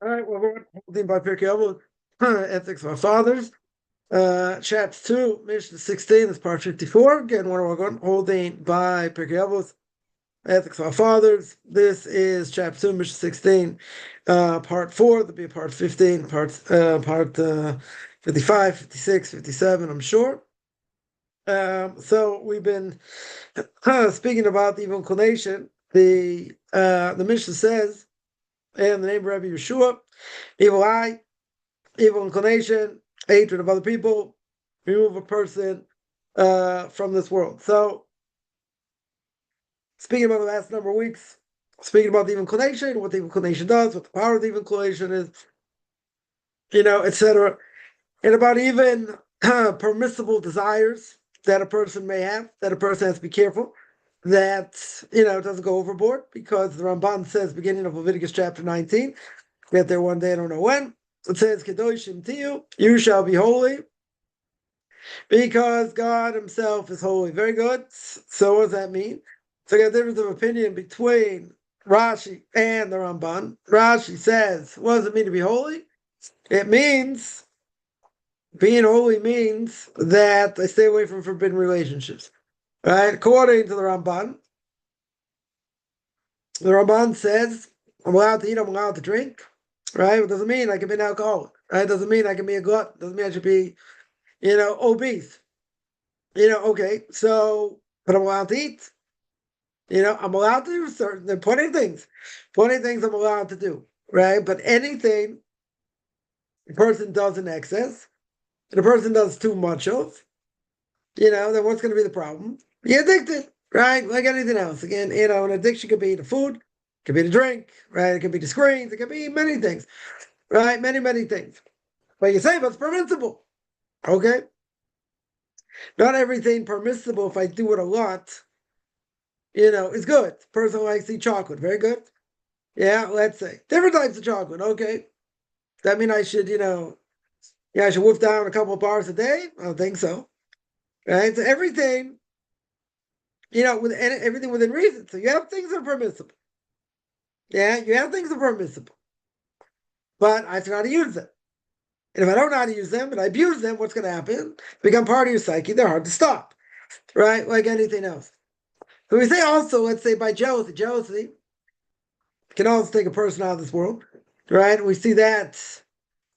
All right, well, we're holding by Pirke Avos, Ethics of Our Fathers. Chapter 2, Mishna 16 is part 54. Again, one of our holding by Pirke Avos, Ethics of Our Fathers. This is chapter 2, Mishna 16, part 4. There'll be a part 15, part 55, 56, 57, I'm sure. So we've been speaking about the evil inclination. The Mishnah says, in the name of Rabbi Yeshua, evil eye, evil inclination, hatred of other people, remove a person from this world. So, speaking about the last number of weeks, speaking about the evil inclination, what the evil inclination does, what the power of the evil inclination is, etc. And about even permissible desires that a person may have, that a person has to be careful that, doesn't go overboard, because the Ramban says, beginning of Leviticus chapter 19, get there one day, I don't know when, it says, Kedoshim Tiyu, you shall be holy, because God himself is holy. Very good. So what does that mean? So we got a difference of opinion between Rashi and the Ramban. Rashi says, what does it mean to be holy? It means, being holy means that I stay away from forbidden relationships. Right? According to the Ramban says, I'm allowed to eat, I'm allowed to drink. Right? It doesn't mean I can be an alcoholic. Right? It doesn't mean I can be a glutton. It doesn't mean I should be, obese. Okay, so, but I'm allowed to eat. I'm allowed to do certain, there are plenty of things I'm allowed to do, right? But anything a person does in excess, and a person does too much of, then what's going to be the problem? You're addicted, right? Like anything else. Again, an addiction could be to food, it could be to drink, right? It could be to screens, it could be many things, right? Many, many things. But you say, but it's permissible. Okay? Not everything permissible, if I do it a lot, is good. Person likes to eat chocolate. Very good. Yeah, let's say. Different types of chocolate. Okay. That mean I should, I should wolf down a couple of bars a day? I don't think so. Right? So everything, with everything within reason. So you have things that are permissible. Yeah, you have things that are permissible. But I have to know how to use them. And if I don't know how to use them and I abuse them, what's going to happen? Become part of your psyche. They're hard to stop. Right? Like anything else. So we say also, let's say by jealousy. Jealousy can also take a person out of this world. Right? We see that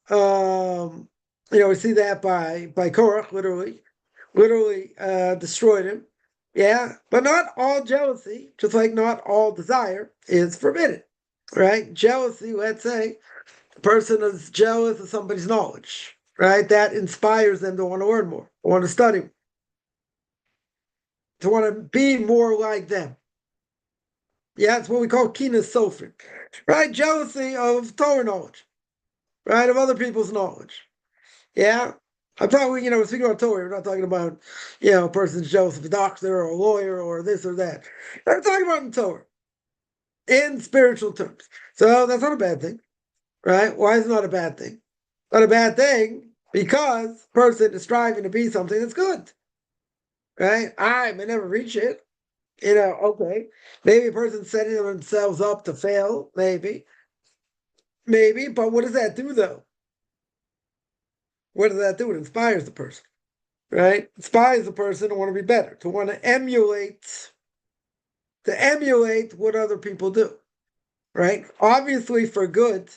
we see that by Korach, literally destroyed him. Yeah, but not all jealousy, just like not all desire, is forbidden, right? Jealousy, let's say, a person is jealous of somebody's knowledge, right? That inspires them to want to learn more, to want to study, to want to be more like them. Yeah, it's what we call kinus sofer, right? Jealousy of Torah knowledge, right? Of other people's knowledge. Yeah. I'm talking, speaking about Torah, we're not talking about, a person's jealous of a doctor or a lawyer or this or that. I'm talking about in Torah, in spiritual terms. So that's not a bad thing, right? Why is it not a bad thing? Not a bad thing because the person is striving to be something that's good, right? I may never reach it, okay. Maybe a person's setting themselves up to fail, maybe, but what does that do though? What does that do? It inspires the person, right? Inspires the person to want to be better, to want to emulate what other people do, right? Obviously for good,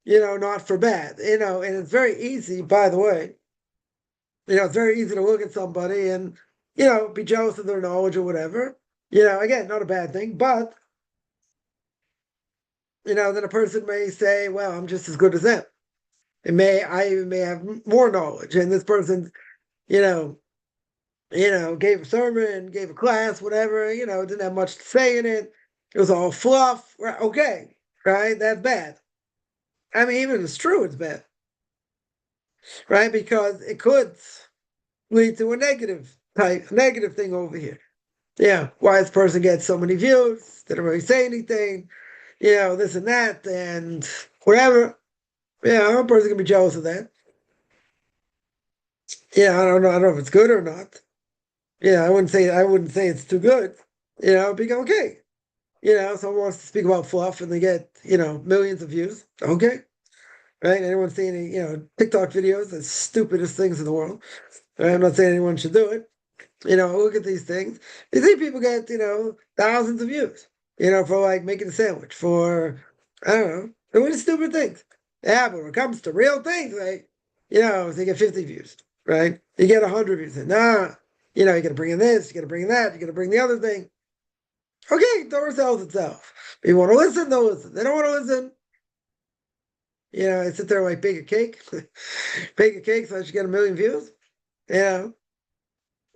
not for bad, and it's very easy, by the way, it's very easy to look at somebody and, be jealous of their knowledge or whatever, again, not a bad thing, but, then a person may say, well, I'm just as good as them. I even may have more knowledge, and this person, gave a sermon, gave a class, whatever, didn't have much to say in it. It was all fluff. Okay, right? That's bad. I mean, even if it's true, it's bad. Right? Because it could lead to a negative thing over here. Yeah, why this person gets so many views, didn't really say anything, this and that, and whatever. Yeah, a person can be jealous of that. Yeah, I don't know if it's good or not. Yeah, I wouldn't say it's too good. It'd be okay. Someone wants to speak about fluff and they get, millions of views. Okay. Right? Anyone see any, TikTok videos, the stupidest things in the world. Right? I'm not saying anyone should do it. Look at these things. You see people get, thousands of views, for like making a sandwich, for, I don't know, doing stupid things. Yeah, but when it comes to real things, like, they get 50 views, right? You get 100 views. And nah, you got to bring in this, you got to bring in that, you got to bring the other thing. Okay, Torah sells itself. People want to listen, they'll listen. They don't want to listen. I sit there and like bake a cake, bake a cake so I should get 1 million views.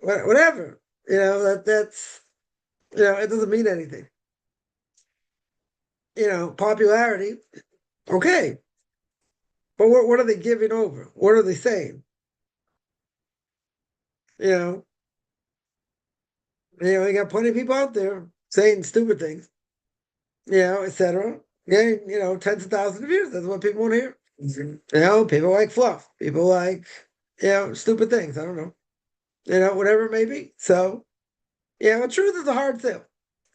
Whatever. That's it doesn't mean anything. Popularity. Okay, but what are they giving over? What are they saying? You know, you got plenty of people out there saying stupid things. Etc. Yeah, tens of thousands of views. That's what people want to hear. People like fluff. People like, stupid things. I don't know. Whatever it may be. So, the truth is a hard sell.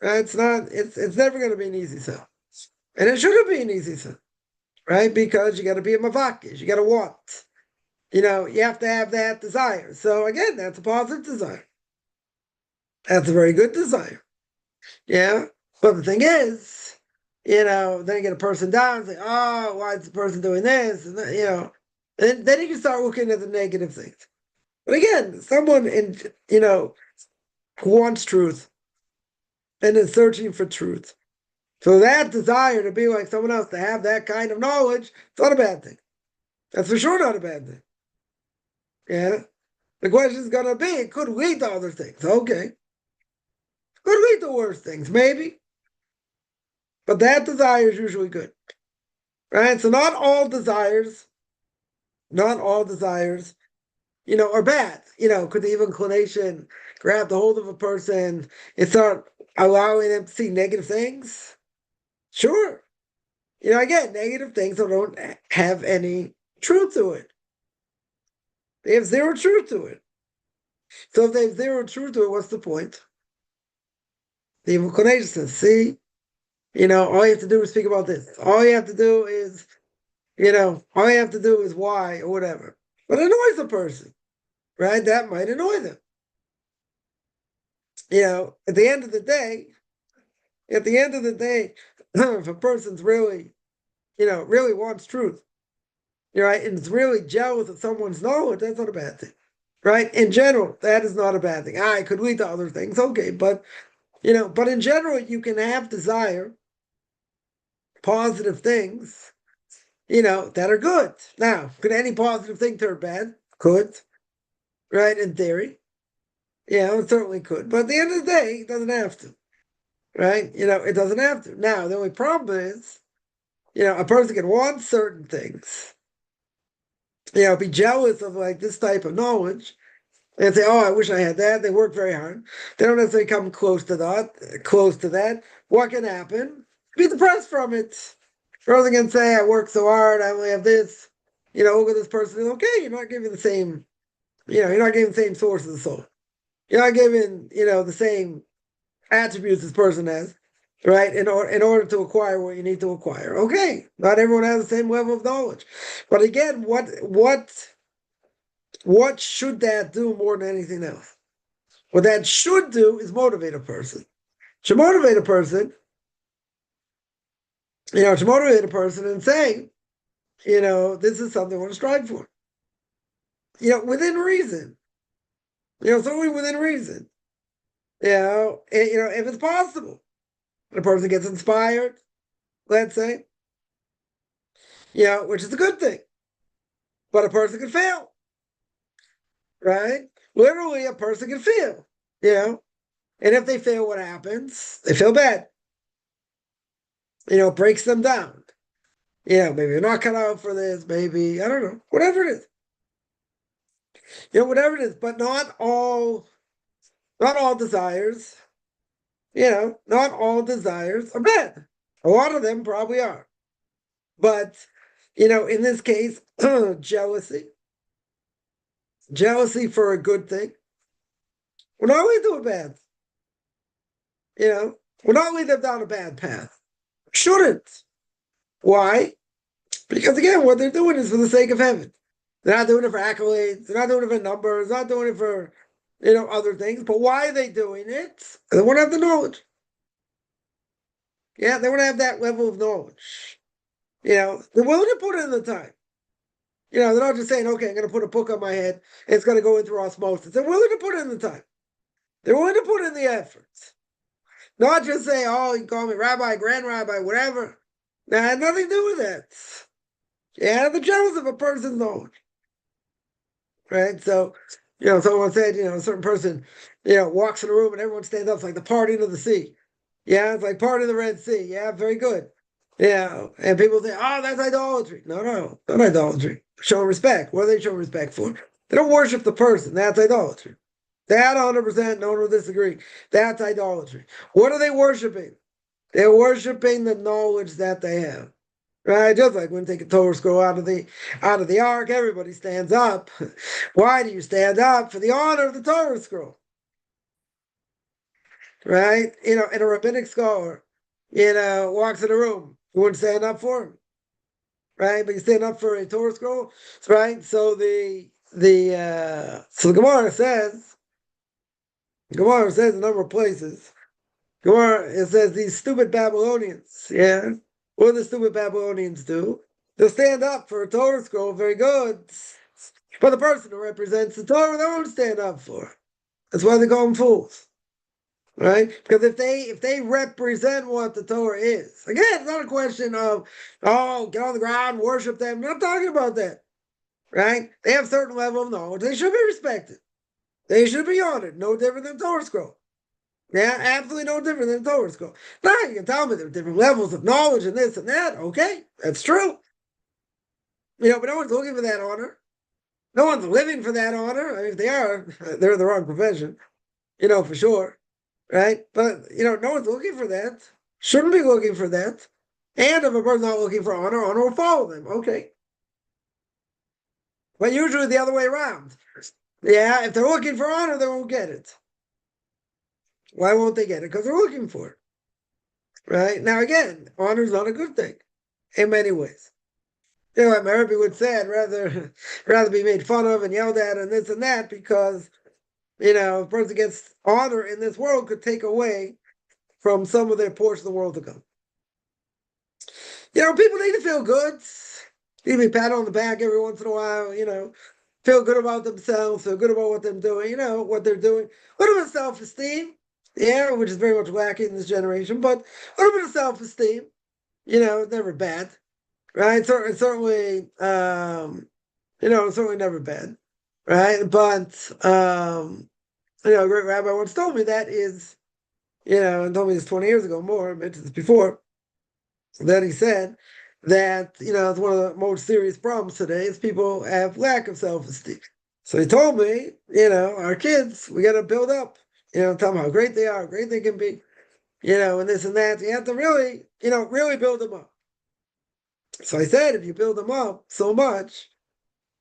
It's not. It's never going to be an easy sell, and it shouldn't be an easy sell, right? Because you got to be a mavakish. You got to want. You have to have that desire. So again, that's a positive desire. That's a very good desire. Yeah. But the thing is, then you get a person down and say, oh, why is the person doing this? And then you can start looking at the negative things. But again, someone who wants truth and is searching for truth. So that desire to be like someone else, to have that kind of knowledge, it's not a bad thing. That's for sure not a bad thing. Yeah. The question is going to be, it could lead to other things. Okay. Could lead to worse things, maybe. But that desire is usually good. Right? So not all desires, are bad. Could the evil inclination grab the hold of a person and start allowing them to see negative things? Sure. Again, negative things don't have any truth to it. They have zero truth to it. So if they have zero truth to it, what's the point? The evil inclination says, see, all you have to do is speak about this. All you have to do is, all you have to do is why or whatever. But it annoys a person, right? That might annoy them. At the end of the day, if a person's really, really wants truth, right, and is really jealous of someone's knowledge, that's not a bad thing, right? In general, that is not a bad thing. It could lead to other things, okay, but in general, you can have desire, positive things, that are good. Now, could any positive thing turn bad? Could, right? In theory, it certainly could. But at the end of the day, it doesn't have to, right? It doesn't have to. Now, the only problem is, a person can want certain things, be jealous of like this type of knowledge and say, oh, I wish I had that. They work very hard. They don't necessarily come close to that. What can happen? Be depressed from it. Rather than say, I work so hard, I only have this. Look at this person. Okay, you're not giving the same, you're not giving the same source of the soul. You're not giving, the same attributes this person has, right? In order to acquire what you need to acquire. Okay, not everyone has the same level of knowledge. But again, what should that do more than anything else? What that should do is motivate a person. Should motivate a person, and say, this is something I want to strive for. Within reason. Certainly within reason. If it's possible. A person gets inspired, let's say, which is a good thing. But a person can fail. Right? Literally, a person can fail. And if they fail, what happens? They feel bad. It breaks them down. Maybe they're not cut out for this, maybe, I don't know, whatever it is. Whatever it is, but not all desires, not all desires are bad. A lot of them probably are. But, in this case, jealousy for a good thing will not lead to a bad. will not lead them down a bad path. Shouldn't. Why? Because again, what they're doing is for the sake of heaven. They're not doing it for accolades. They're not doing it for numbers. They're not doing it for, other things. But why are they doing it? They want to have the knowledge. Yeah, they want to have that level of knowledge. They're willing to put in the time. They're not just saying, okay, I'm going to put a book on my head. And it's going to go in through osmosis. They're willing to put in the time. They're willing to put in the efforts. Not just say, oh, you call me rabbi, grand rabbi, whatever. That had nothing to do with that. Yeah, the jealous of a person's knowledge. Right? So, someone said, a certain person, walks in a room and everyone stands up. It's like the parting of the sea. Yeah, it's like part of the Red Sea. Yeah, very good. Yeah, and people say, oh, that's idolatry. No, not idolatry. Showing respect. What are they showing respect for? They don't worship the person. That's idolatry. That 100%, no one will disagree. That's idolatry. What are they worshiping? They're worshiping the knowledge that they have. Right? Just like when you take a Torah scroll out of the ark, everybody stands up. Why do you stand up? For the honor of the Torah scroll. Right? And a rabbinic scholar, walks in a room. You wouldn't stand up for him. Right? But you stand up for a Torah scroll. Right? So the Gemara says a number of places. Gemara, it says these stupid Babylonians, yeah. What do the stupid Babylonians do? They'll stand up for a Torah scroll, very good. But the person who represents the Torah, they won't stand up for it. That's why they call them fools. Right? Because if they represent what the Torah is, again, it's not a question of, oh, get on the ground, worship them. I'm not talking about that. Right? They have a certain level of knowledge. They should be respected. They should be honored. No different than Torah scroll. Yeah, absolutely no different than Torah scroll. Now you can tell me there are different levels of knowledge and this and that. Okay, that's true. But no one's looking for that honor. No one's living for that honor. I mean, if they are, they're in the wrong profession. For sure. Right? But no one's looking for that. Shouldn't be looking for that. And if a person's not looking for honor, honor will follow them. Okay. But usually the other way around. Yeah, if they're looking for honor, they won't get it. Why won't they get it? Because they're looking for it. Right? Now, again, honor is not a good thing in many ways. Like my Rebbe would say, I'd rather be made fun of and yelled at and this and that because, a person gets honor in this world could take away from some of their portion of the world to come. People need to feel good. Need to be patted on the back every once in a while, feel good about themselves, feel good about what they're doing, what they're doing. A little bit of self-esteem. Yeah, which is very much lacking in this generation, but a little bit of self-esteem, never bad, right? Certainly, certainly never bad, right? But, a great rabbi once told me that is, and told me this 20 years ago, more, I mentioned this before, that he said that, it's one of the most serious problems today is people have lack of self-esteem. So he told me, our kids, we got to build up. Tell them how great they are, how great they can be, and this and that. You have to really, really build them up. So I said, if you build them up so much,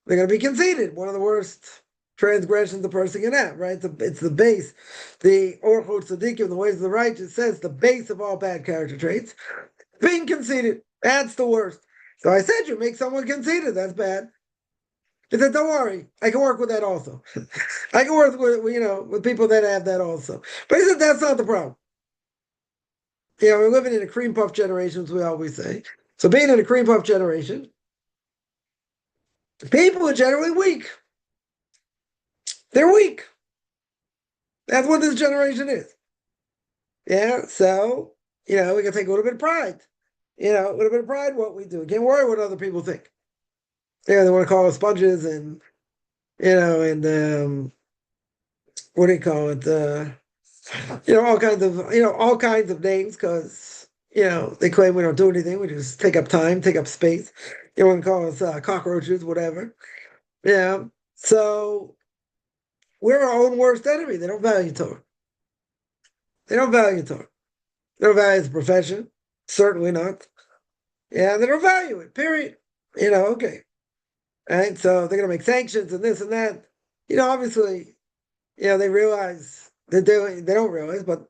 they're going to be conceited. One of the worst transgressions the person can have, right? It's the base. The Orthodox Tzaddikim, the ways of the righteous, says the base of all bad character traits. Being conceited, that's the worst. So I said, you make someone conceited, that's bad. He said, don't worry, I can work with that also. I can work with people that have that also. But he said, that's not the problem. We're living in a cream puff generation, as we always say. So being in a cream puff generation, people are generally weak. They're weak. That's what this generation is. Yeah, so, we can take a little bit of pride. A little bit of pride in what we do. Can't worry what other people think. They want to call us sponges and, what do you call it? All kinds of names because, they claim we don't do anything. We just take up time, take up space. They want to call us cockroaches, whatever. Yeah. So we're our own worst enemy. They don't value Torah. They don't value Torah. They don't value the profession. Certainly not. Yeah, they don't value it, period. Okay. Right? So they're going to make sanctions and this and that. Obviously, they realize they don't realize, but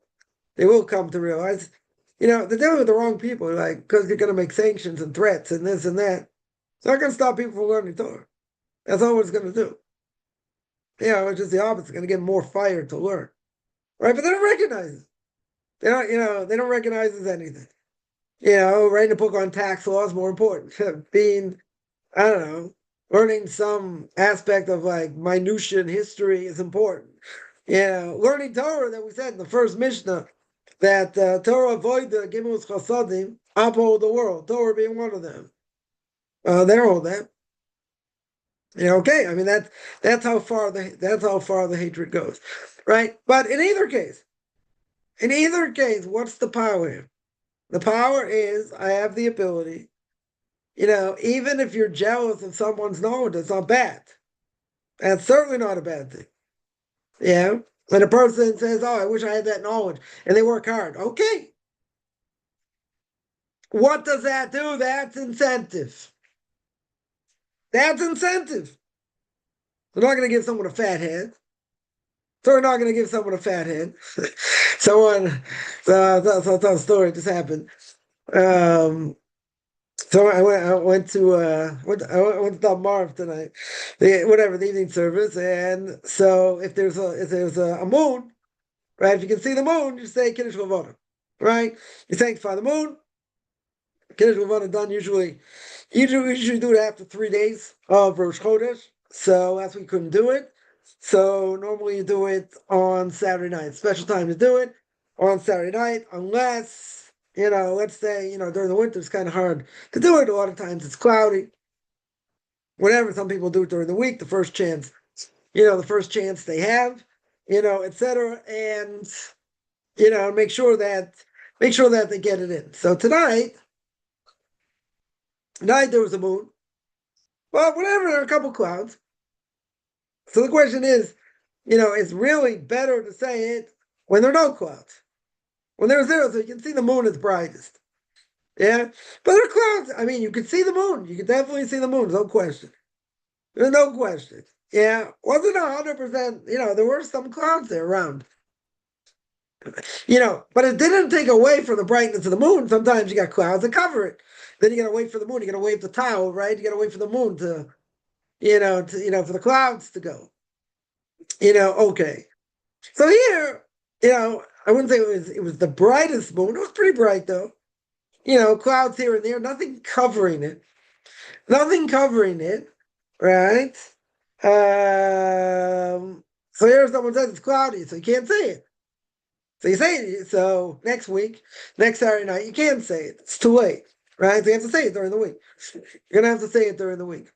They will come to realize, they're dealing with the wrong people, like, because you're going to make sanctions and threats and this and that. It's not going to stop people from learning Torah. That's all it's going to do. It's just the opposite. It's going to get more fire to learn. Right? But they don't recognize it. They don't recognize it as anything. Writing a book on tax law is more important. Being, I don't know, learning some aspect of like minutiae in history is important. Learning Torah that we said in the first Mishna, that Torah avoida gimel chasadim uphold the world. Torah being one of them. They don't hold that. Okay. I mean that's how far the hatred goes, right? But in either case, what's the power here? The power is I have the ability. Even if you're jealous of someone's knowledge, it's not bad. That's certainly not a bad thing. Yeah. When a person says, "Oh, I wish I had that knowledge," and they work hard, okay. What does that do? That's incentive. That's incentive. We're not going to give someone a fat head. So we're not going to give someone a fat head. Someone, I'll tell a story. Just happened. So I went to Del Marv tonight, the evening service, and so if there's a moon, right? If you can see the moon, you say Kiddush Levana, right? You sanctify the moon. Kiddush Levana done usually do it after 3 days of Rosh Chodesh. So last week couldn't do it. So normally you do it on Saturday night. Special time to do it on Saturday night, unless, let's say, during the winter it's kind of hard to do it. A lot of times it's cloudy. Whatever, some people do it during the week, the first chance they have, etc. And, make sure that they get it in. So tonight there was a moon. Well, whatever, there are a couple clouds. So the question is, it's really better to say it when there are no clouds. When there's zero, so you can see the moon is brightest. Yeah? But there are clouds. I mean, you can see the moon. You can definitely see the moon, no question. There's no question. Yeah. Wasn't 100%, there were some clouds there around. But it didn't take away from the brightness of the moon. Sometimes you got clouds that cover it. Then you gotta wait for the moon. You gotta wave the towel, right? You gotta wait for the moon to, for the clouds to go. Okay. So here, I wouldn't say it was the brightest moon. It was pretty bright though. Clouds here and there, nothing covering it. Nothing covering it, right? So here someone says it's cloudy, so you can't say it. So you say it. So next Saturday night, you can't say it. It's too late, right? So you have to say it during the week. You're gonna have to say it during the week.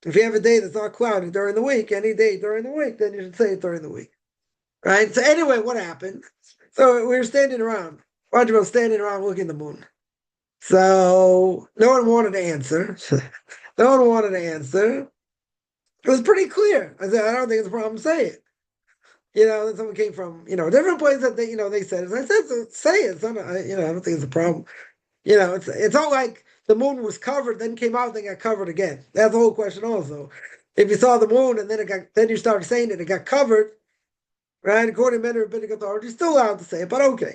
If you have a day that's not cloudy during the week, any day during the week, then you should say it during the week. Right? So anyway, what happened? So we were standing around, a bunch of us standing around looking at the moon. So no one wanted to answer. No one wanted to answer. It was pretty clear. I said, I don't think it's a problem to say it. Then someone came from, a different place that they said it. I said, so say it. It's not, I don't think it's a problem. It's not like the moon was covered, then came out, then got covered again. That's the whole question also. If you saw the moon and then you started saying it got covered, right? According to many rabbinic authorities, still allowed to say it, but okay.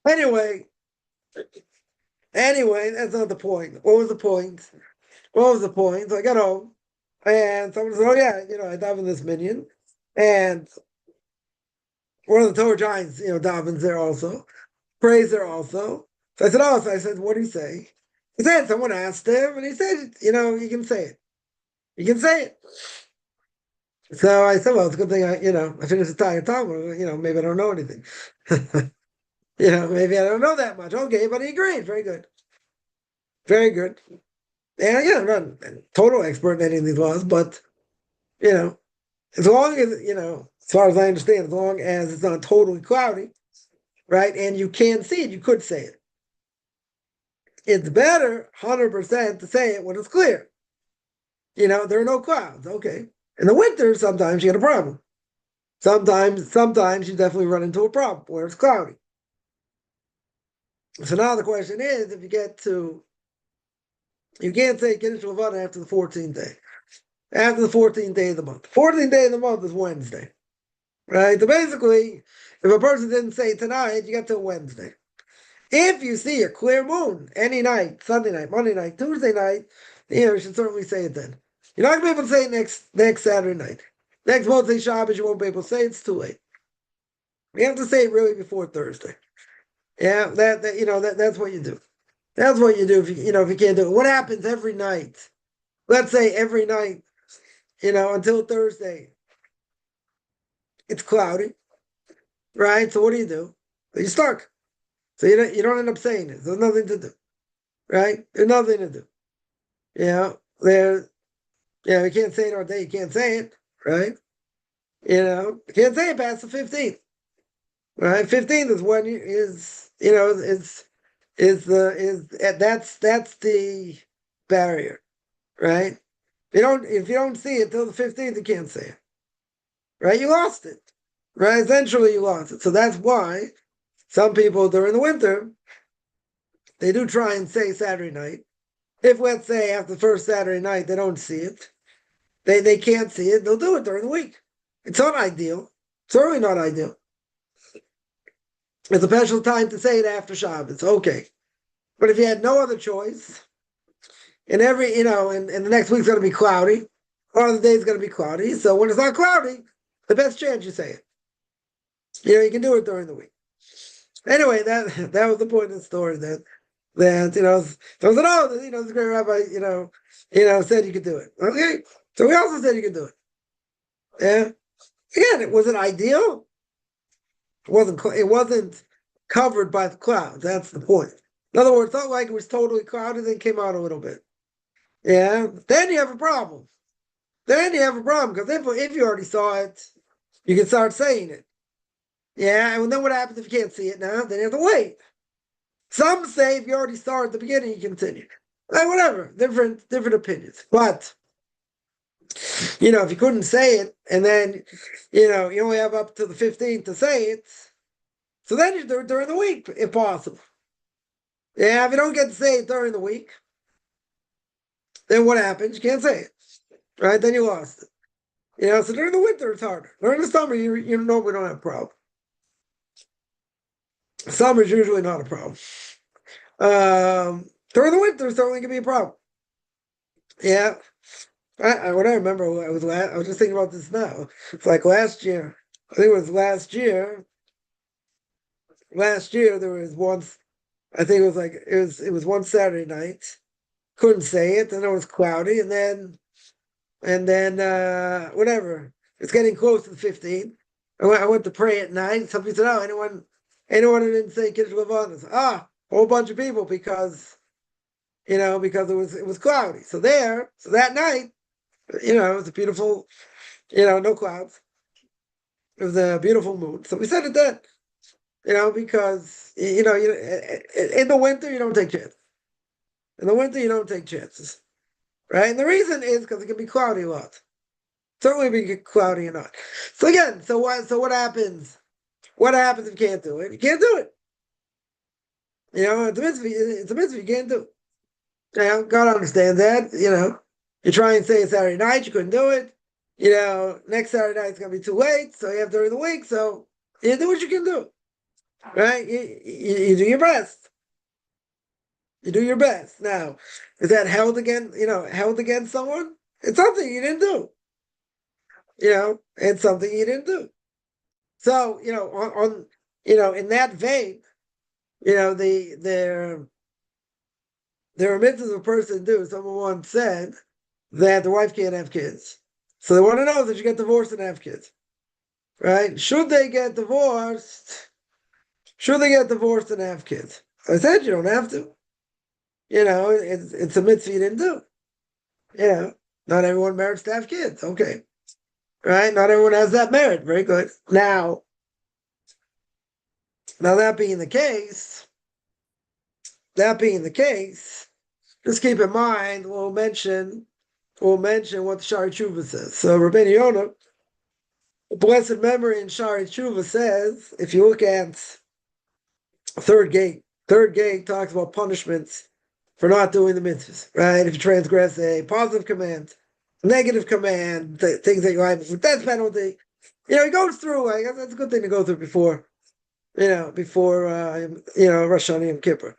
Anyway, that's not the point. What was the point? So I got home, and someone said, "Oh yeah, I daven this minyan," and one of the Torah giants, davens there also, prays there also. So I said, "Oh," so I said, "What do you say?" He said, someone asked him, and he said, you can say it. You can say it. So I said, well, it's a good thing I finished the entire Talmud. Maybe I don't know anything. Maybe I don't know that much. Okay, but he agreed. Very good. Very good. And I'm not a total expert in any of these laws, but as long as as far as I understand, as long as it's not totally cloudy, right, and you can see it, you could say it. It's better, 100%, to say it when it's clear. There are no clouds. Okay. In the winter, sometimes you get a problem. Sometimes you definitely run into a problem where it's cloudy. So now the question is, if you can't say Kiddush Levana after the 14th day. After the 14th day of the month. 14th day of the month is Wednesday. Right? So basically, If a person didn't say it tonight, you got till Wednesday. If you see a clear moon any night, Sunday night, Monday night, Tuesday night, you should certainly say it then. You're not going to be able to say it next Saturday night. Next Motzei Shabbos, you won't be able to say it. It's too late. You have to say it really before Thursday. Yeah, that's what you do. That's what you do if you can't do it. What happens every night? Let's say every night, until Thursday, it's cloudy, right? So what do? You start. So you don't end up saying it. There's nothing to do, right? There's nothing to do. You can't say it all day. You can't say it, right? You can't say it past the 15th, right? 15th is when that's the barrier, right? If you don't see it till the 15th, you can't say it, right? You lost it, right? Essentially, you lost it. So that's why some people during the winter they do try and say Saturday night. If let's say after the first Saturday night they don't see it, they can't see it, they'll do it during the week. It's not ideal. Certainly not ideal. It's a special time to say it after Shabbos. Okay. But if you had no other choice, and and the next week's going to be cloudy, or the day's going to be cloudy, so when it's not cloudy, the best chance you say it. You can do it during the week. Anyway, that was the point of the story that so I said, oh, the great rabbi, said you could do it. Okay. So we also said you could do it. Yeah. Again, was it ideal? It wasn't covered by the clouds. That's the point. In other words, it's not like it was totally cloudy, then came out a little bit. Yeah. Then you have a problem. Because if you already saw it, you can start saying it. Yeah. And then what happens if you can't see it now? Then you have to wait. Some say if you already saw it at the beginning, you continue. Whatever. Different opinions. But if you couldn't say it, and then, you only have up to the 15th to say it, so then you do it during the week, if possible. Yeah, if you don't get to say it during the week, then what happens? You can't say it, right? Then you lost it. So during the winter, it's harder. During the summer, we don't have a problem. Summer is usually not a problem. During the winter, certainly can be a problem. Yeah. What I remember, I was just thinking about this now. It's like last year. I think it was last year. Last year there was once. I think it was one Saturday night. Couldn't say it, and it was cloudy, and then whatever. It's getting close to the 15th. I went to pray at night. Somebody said, "Oh, anyone who didn't say Kiddush Levanos?" A whole bunch of people because it was cloudy. So that night. It was a beautiful, no clouds. It was a beautiful moon. So we said it then, because, in the winter, you don't take chances. In the winter, you don't take chances, right? And the reason is because it can be cloudy a lot. Certainly be cloudy or not. So again, so what happens? What happens if you can't do it? You can't do it. It's a mitzvah, you can't do it. God understands that, You try and say it Saturday night, you couldn't do it. Next Saturday night it's going to be too late, so you have during the week. So you do what you can do, right? You do your best. You do your best. Now, is that held against someone? It's something you didn't do. It's something you didn't do. So in that vein, there are mitzvahs a person do. Someone once said that the wife can't have kids. So they want to know that you get divorced and have kids. Right? Should they get divorced? Should they get divorced and have kids? I said you don't have to. It's a mitzvah you didn't do. Not everyone merits to have kids. Okay. Right? Not everyone has that merit. Very good. Now that being the case, just keep in mind, we'll mention what the Shari Tshuva says. So Rabbeinu Yonah, blessed memory in Shari Tshuva says, if you look at third gate talks about punishments for not doing the mitzvahs, right? If you transgress a positive command, a negative command, things that you have with death penalty, he goes through, I guess that's a good thing to go through before before Rosh Hashanah and Kippur.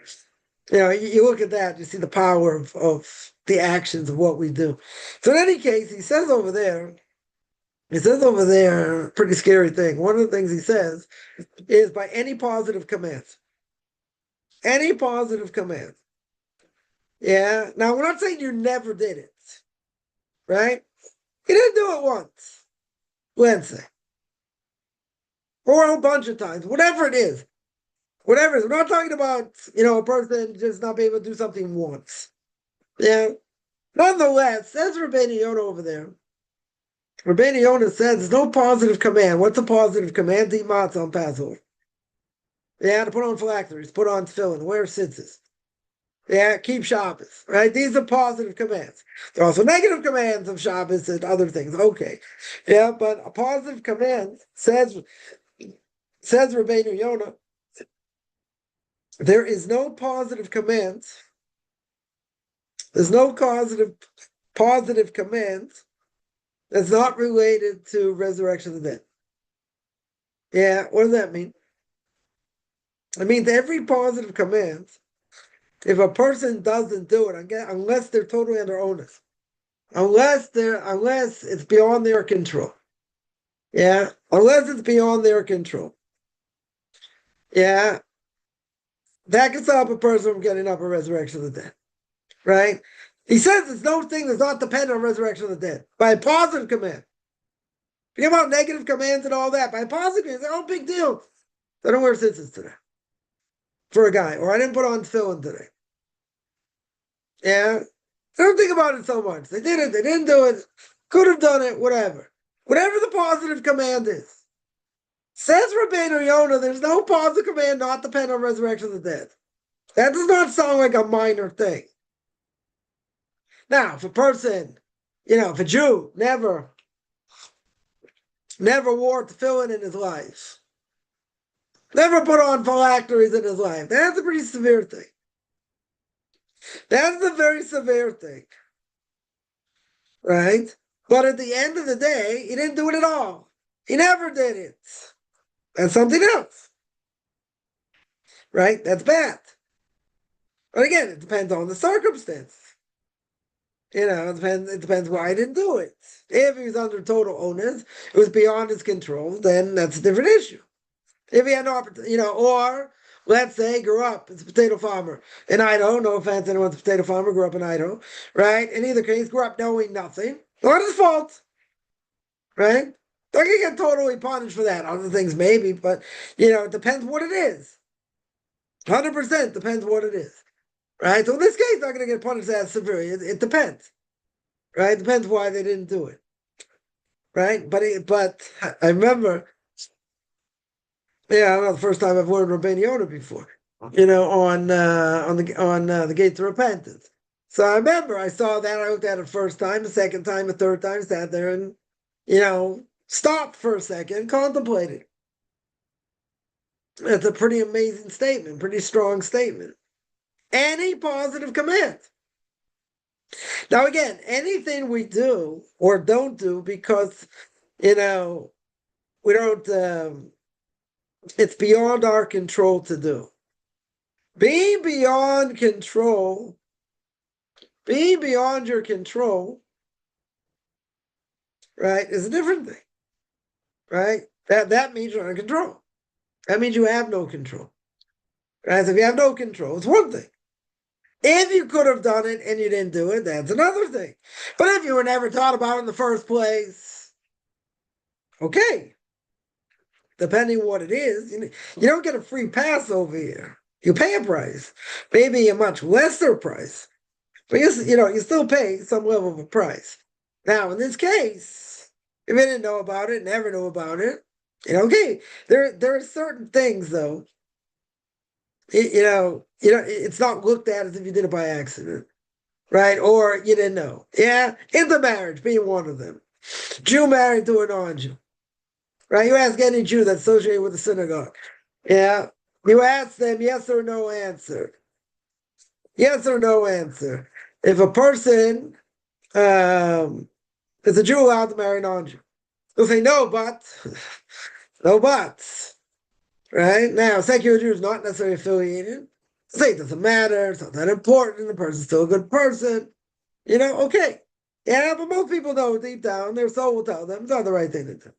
You look at that, you see the power of the actions of what we do. So in any case, he says over there, pretty scary thing. One of the things he says is by any positive command. Any positive command. Yeah. Now, we're not saying you never did it, right? You didn't do it once, let's say, or a bunch of times, whatever it is. Whatever it is. We're not talking about, a person just not being able to do something once. Yeah. Nonetheless, says Rabbeinu Yonah over there. Rabbeinu Yonah says there's no positive command. What's a positive command? To eat matzah on Passover. Yeah, to put on phylacteries, put on tefillin, wear tzitzis. Yeah, keep Shabbos, right? These are positive commands. There are also negative commands of Shabbos and other things. Okay. Yeah, but a positive command says Rabbeinu Yonah, there is no positive command. There's no positive command that's not related to resurrection of the dead. Yeah, what does that mean? It means every positive command, if a person doesn't do it, unless they're totally under onus, unless it's beyond their control. Yeah, unless it's beyond their control. Yeah, that can stop a person from getting up a resurrection of the dead. Right? He says there's no thing that's not dependent on resurrection of the dead. By a positive command. Forget about negative commands and all that. By a positive command, oh, big deal. I don't wear tzitzis today. For a guy. Or I didn't put on tefillin today. Yeah? I don't think about it so much. They did it, they didn't do it, could have done it, whatever. Whatever the positive command is. Says Rabbeinu Yonah, there's no positive command not dependent on resurrection of the dead. That does not sound like a minor thing. Now, if a person, if a Jew never wore tefillin in his life, never put on phylacteries in his life, that's a pretty severe thing. That's a very severe thing. Right? But at the end of the day, he didn't do it at all. He never did it. That's something else. Right? That's bad. But again, it depends on the circumstance. It depends why he didn't do it. If he was under total onus, it was beyond his control, then that's a different issue. If he had no opportunity, or let's say grew up as a potato farmer in Idaho, no offense to anyone's a potato farmer, grew up in Idaho, right? In either case, grew up knowing nothing. Not his fault, right? Don't get totally punished for that. Other things maybe, but, it depends what it is. 100% depends what it is. Right? So in this case, not going to get punished as severely. It depends. Right? It depends why they didn't do it. Right? But I remember, I don't know, the first time I've learned Rabbeinu Yonah before, on the gates of repentance. So I remember I saw that, I looked at it first time, the second time, the third time, sat there and, stopped for a second, contemplated. That's a pretty amazing statement, pretty strong statement. Any positive command. Now, again, anything we do or don't do because, we don't, it's beyond our control to do. Being beyond control, being beyond your control, right, is a different thing, right? That means you're in control. That means you have no control. Right? So if you have no control, it's one thing. If you could have done it and you didn't do it, that's another thing. But if you were never taught about it in the first place, okay. Depending on what it is, you don't get a free pass over here. You pay a price, maybe a much lesser price, but you still pay some level of a price. Now, in this case, if you didn't know about it, never knew about it, okay. There are certain things though. It's not looked at as if you did it by accident, right? Or you didn't know. Yeah, intermarriage being one of them. Jew married to a non-Jew, right? You ask any Jew that's associated with the synagogue. Yeah, you ask them yes or no answer. Yes or no answer. If a person is a Jew allowed to marry a non-Jew, they'll say no, but no buts. right? Now, secular Jews not necessarily affiliated. Say it doesn't matter. It's not that important. The person's still a good person. Okay. Yeah, but most people know deep down, their soul will tell them it's not the right thing to do.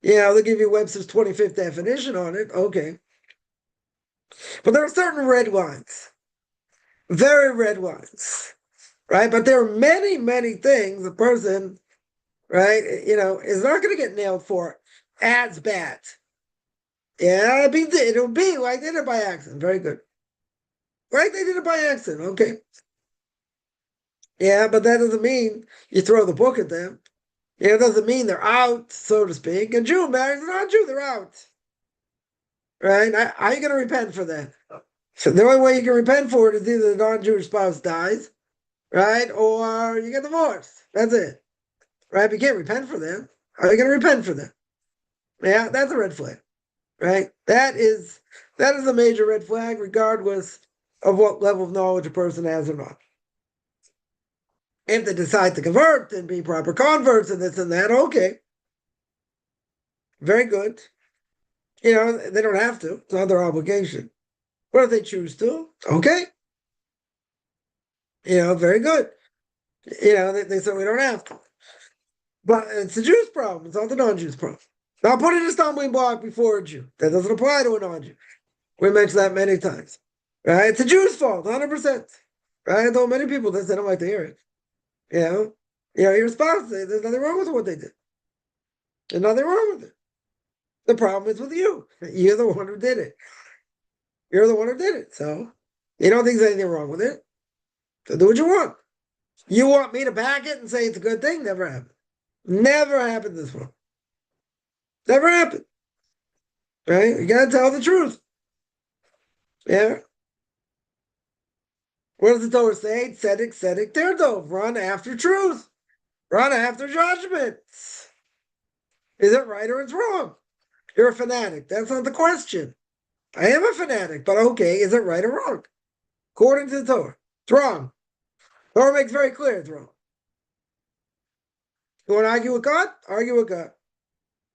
They'll give you Webster's 25th definition on it. Okay. But there are certain red lines, very red lines, right? But there are many, many things a person, right, is not going to get nailed for as bad. Yeah, it'll be like they did it by accident. Very good. Right? They did it by accident. Okay. Yeah, but that doesn't mean you throw the book at them. It doesn't mean they're out, so to speak. A Jew marries a non-Jew, they're out. Right? How are you going to repent for that? So the only way you can repent for it is either the non-Jewish spouse dies, right? Or you get divorced. That's it. Right? But you can't repent for them. How are you going to repent for them? Yeah, that's a red flag. Right? That is a major red flag, regardless of what level of knowledge a person has or not. If they decide to convert and be proper converts and this and that, okay. Very good. They don't have to. It's not their obligation. What if they choose to? Okay. Very good. They certainly don't have to. But it's the Jew's problem. It's not the non-Jew's problem. Now, putting a stumbling block before a Jew. That doesn't apply to a non-Jew. We mentioned that many times. Right? It's a Jew's fault, 100%. Right? I told many people this, they don't like to hear it. Your spouse, there's nothing wrong with what they did. There's nothing wrong with it. The problem is with you. You're the one who did it. You're the one who did it. So you don't think there's anything wrong with it. So do what you want. You want me to back it and say it's a good thing? Never happened. Never happened this one. Never happened. Right? You gotta tell the truth. Yeah. What does the Torah say? Tzedek terdov. Run after truth. Run after judgments. Is it right or it's wrong? You're a fanatic. That's not the question. I am a fanatic, but okay, is it right or wrong? According to the Torah, it's wrong. The Torah makes very clear it's wrong. You want to argue with God? Argue with God.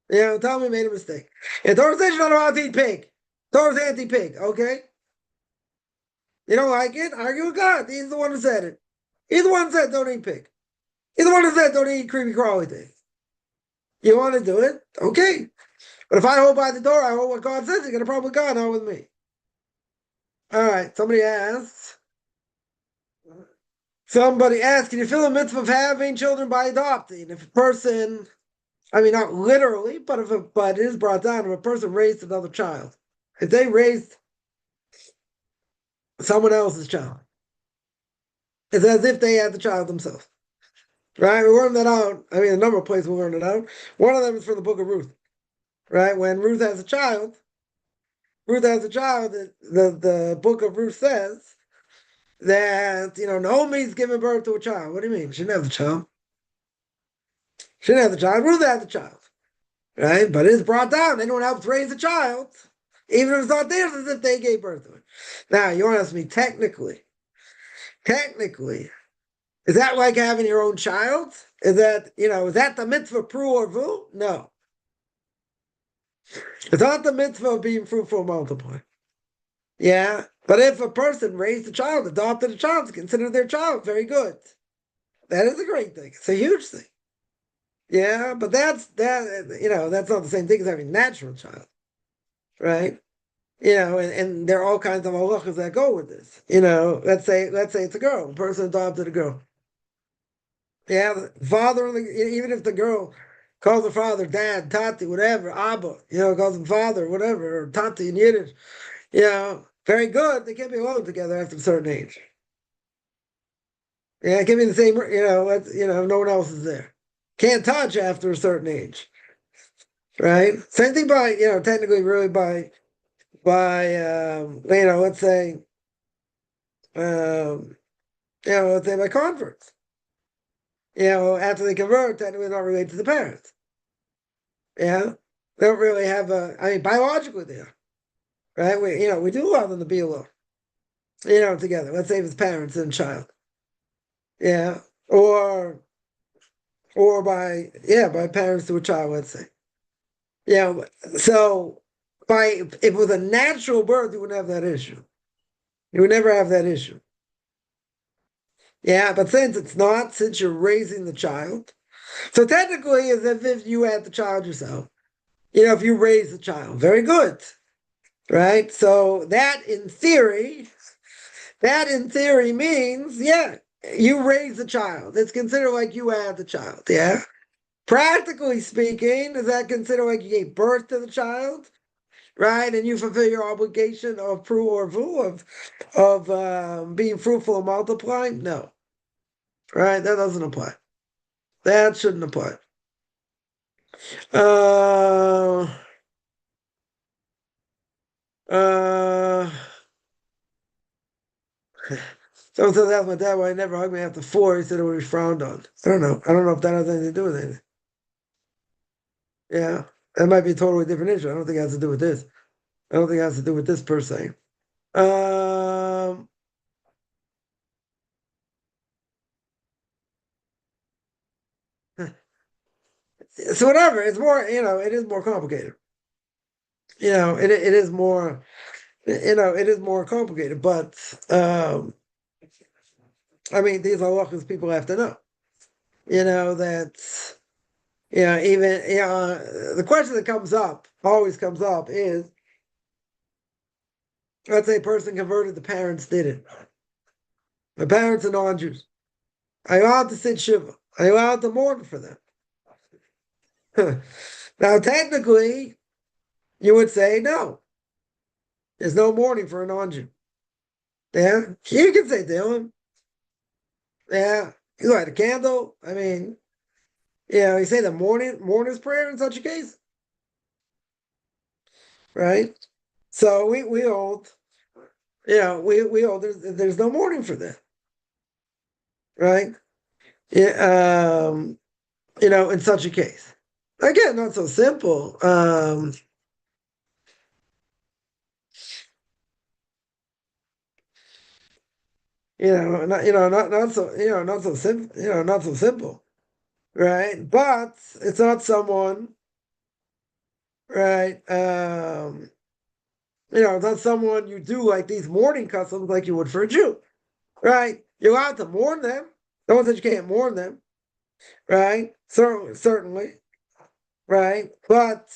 Tell me you made a mistake. And Torah says you're not allowed to eat pig. Torah's anti-pig, okay? You don't like it? Argue with God. He's the one who said it. He's the one who said don't eat pig. He's the one who said don't eat creepy crawly things. You want to do it? Okay. But if I hold by the Torah, I hold what God says, you're going to problem with God, not with me. All right. Somebody asks, can you feel the mitzvah of having children by adopting? If a person, I mean, not literally, but it is brought down, if a person raised another child, if they raised someone else's child, it's as if they had the child themselves. Right? We learned that out. I mean, a number of places we learned it out. One of them is from the book of Ruth. Right? When Ruth has a child, the book of Ruth says that, Naomi's giving birth to a child. What do you mean? She didn't have the child. She didn't have the child. Ruth had the child. Right? But it's brought down. They don't help to raise the child. Even if it's not theirs, as if they gave birth to it. Now, you want to ask me, technically, is that like having your own child? Is that the mitzvah pru or vu? No. It's not the mitzvah of being fruitful and multiply. Yeah. But if a person raised a child, adopted a child, it's considered their child, very good. That is a great thing. It's a huge thing. Yeah, but that's not the same thing as having a natural child. Right? And there are all kinds of halachas that go with this. Let's say it's a girl. A person adopted a girl. Yeah, the father, even if the girl calls the father dad, tati, whatever, abba, calls him father, whatever, or tati in Yiddish, very good. They can't be alone together after a certain age. Yeah, it can be the same, no one else is there. Can't touch after a certain age. Right? Same thing by, technically really by let's say, by converts. After they convert, technically not related to the parents. Yeah. They don't really have biologically they are. Right? We do allow them to be alone. Together. Let's say if it's parents and child. Yeah. Or by parents to a child, let's say. So if it was a natural birth, you wouldn't have that issue. You would never have that issue. Yeah, but since it's not, since you're raising the child, so technically, as if you had the child yourself. If you raise the child, very good, right? So that in theory means, yeah, you raise the child. It's considered like you had the child, yeah? Practically speaking, is that considered like you gave birth to the child, right? And you fulfill your obligation of being fruitful and multiplying? No, right? That doesn't apply. That shouldn't apply. Uh, uh, Someone said that my dad, why he never hugged me after 4. He said it would be frowned on. I don't know. I don't know if that has anything to do with anything. Yeah, that might be a totally different issue. I don't think it has to do with this. I don't think it has to do with this per se. Um, so whatever. It's more, it is more complicated. It is more, it is more complicated. But I mean, these halachas people have to know. That even the question that always comes up is, let's say a person converted, the parents didn't. The parents are non-Jews. Are you allowed to sit Shiva? Are you allowed to mourn for them? Now, technically, you would say no. There's no mourning for a non-Jew. Yeah, you can say Dylan. Yeah, you light a candle. I mean, you say the mourner's prayer in such a case, right? So we hold, we hold there's no mourning for that, right? Yeah, in such a case. Again, not so simple. Not so simple, not so simple, right? But it's not someone, right? It's not someone you do like these mourning customs like you would for a Jew, right? You're allowed to mourn them. No one says you can't mourn them, right? Certainly, right? But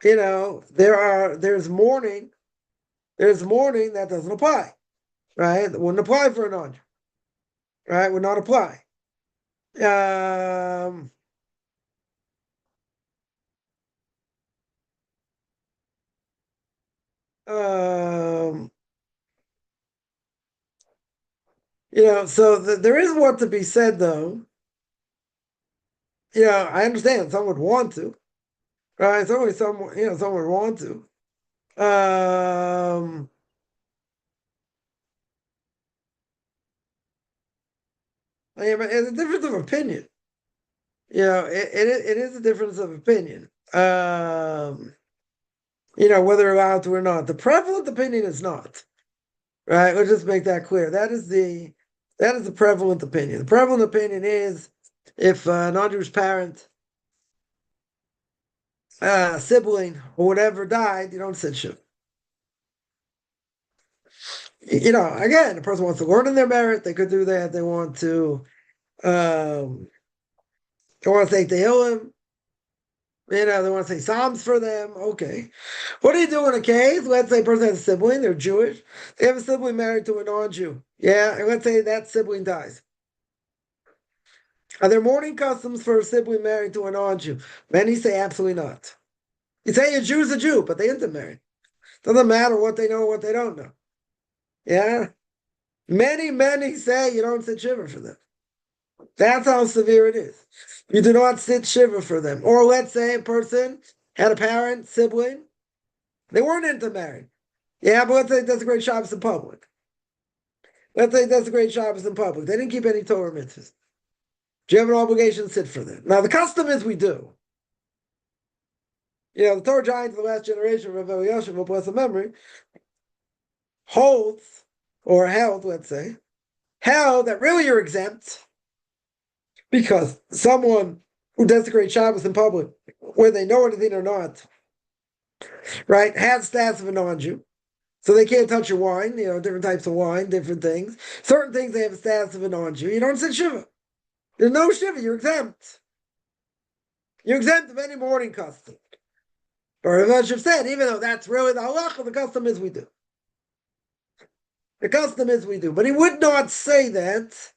there's mourning that doesn't apply, right? That wouldn't apply for a non, right? Would not apply. Um, um, so there is what to be said, though. I understand some would want to, right? Certainly some would want to. It's a difference of opinion. It is a difference of opinion. Whether you're allowed to or not. The prevalent opinion is not. Right? Let's just make that clear. That is the prevalent opinion. The prevalent opinion is if a non-Jewish parent, sibling, or whatever died, you don't sit shiva. Again, the person wants to learn in their merit, they could do that. Um, they want to take the Tehillim, they want to say Psalms for them. Okay. What do you do in a case? Let's say a person has a sibling, they're Jewish. They have a sibling married to a non-Jew. Yeah, and let's say that sibling dies. Are there mourning customs for a sibling married to a non-Jew? Many say absolutely not. You say a Jew's a Jew, but they intermarried. Doesn't matter what they know or what they don't know. Yeah? Many say you don't sit shiva for them. That's how severe it is. You do not sit shiva for them. Or let's say a person had a parent, sibling, they weren't intermarried. Yeah, but let's say that's a great Shabbos in public. Let's say that's a great Shabbos in public. They didn't keep any Torah mitzvahs. Do you have an obligation to sit for them? Now, the custom is we do. The Torah giant of the last generation, Rav Eliashib, of blessed memory, holds, or held, let's say, held that really you're exempt because someone who desecrates Shabbos in public, whether they know anything or not, right, has status of a non-Jew. So they can't touch your wine, different types of wine, different things. Certain things they have a status of a non-Jew. You don't sit Shiva. There's no Shiva, you're exempt. You're exempt of any mourning custom. Or Rav Asher said, even though that's really the halacha, the custom is we do. The custom is we do. But he would not say that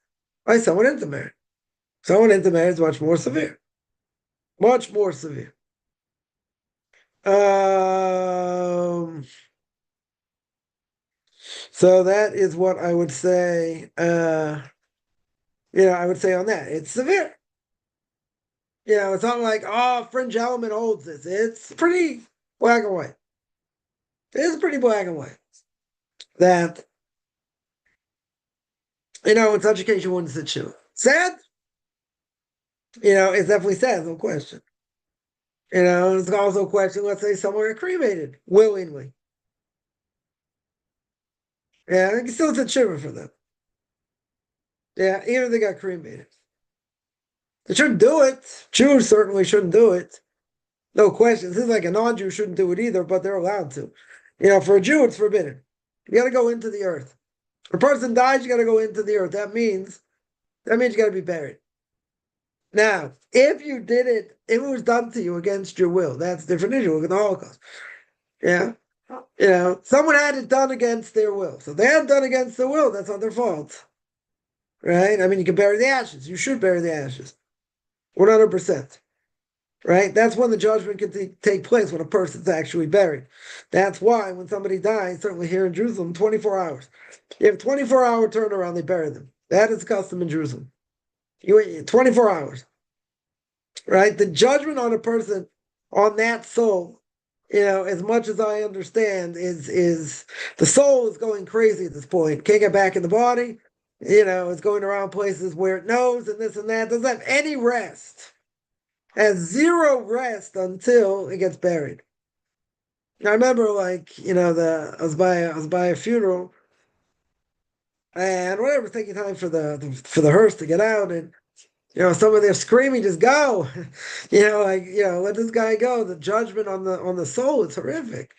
by someone intermarried. Someone intermarried is much more severe. Much more severe. So that is what I would say. I would say on that. It's severe. It's not like, fringe element holds this. It's pretty black and white. It is pretty black and white. That, in such a case, you wouldn't sit Shiva. Sad? It's definitely sad, no question. It's also a question, let's say someone got cremated willingly. Yeah, I think you still sit Shiva for them. Yeah, even if they got cremated. They shouldn't do it. Jews certainly shouldn't do it. No question. This is like a non-Jew shouldn't do it either, but they're allowed to. For a Jew, it's forbidden. You got to go into the earth. If a person dies, you got to go into the earth. That means you got to be buried. Now, if you did it, if it was done to you against your will, that's a different issue. Look at the Holocaust. Yeah. Someone had it done against their will. So they had it done against their will. That's not their fault. Right? You can bury the ashes. You should bury the ashes. 100%. Right? That's when the judgment can take place, when a person's actually buried. That's why when somebody dies, certainly here in Jerusalem, 24 hours. You have 24-hour turnaround, they bury them. That is the custom in Jerusalem. 24 hours. Right? The judgment on a person, on that soul, as much as I understand, is the soul is going crazy at this point. Can't get back in the body. It's going around places where it knows and this and that. Doesn't have any rest. Has zero rest until it gets buried. I remember, I was by a funeral, and whatever, taking time for the hearse to get out, and some of them screaming, "Just go!" Let this guy go. The judgment on the soul is horrific.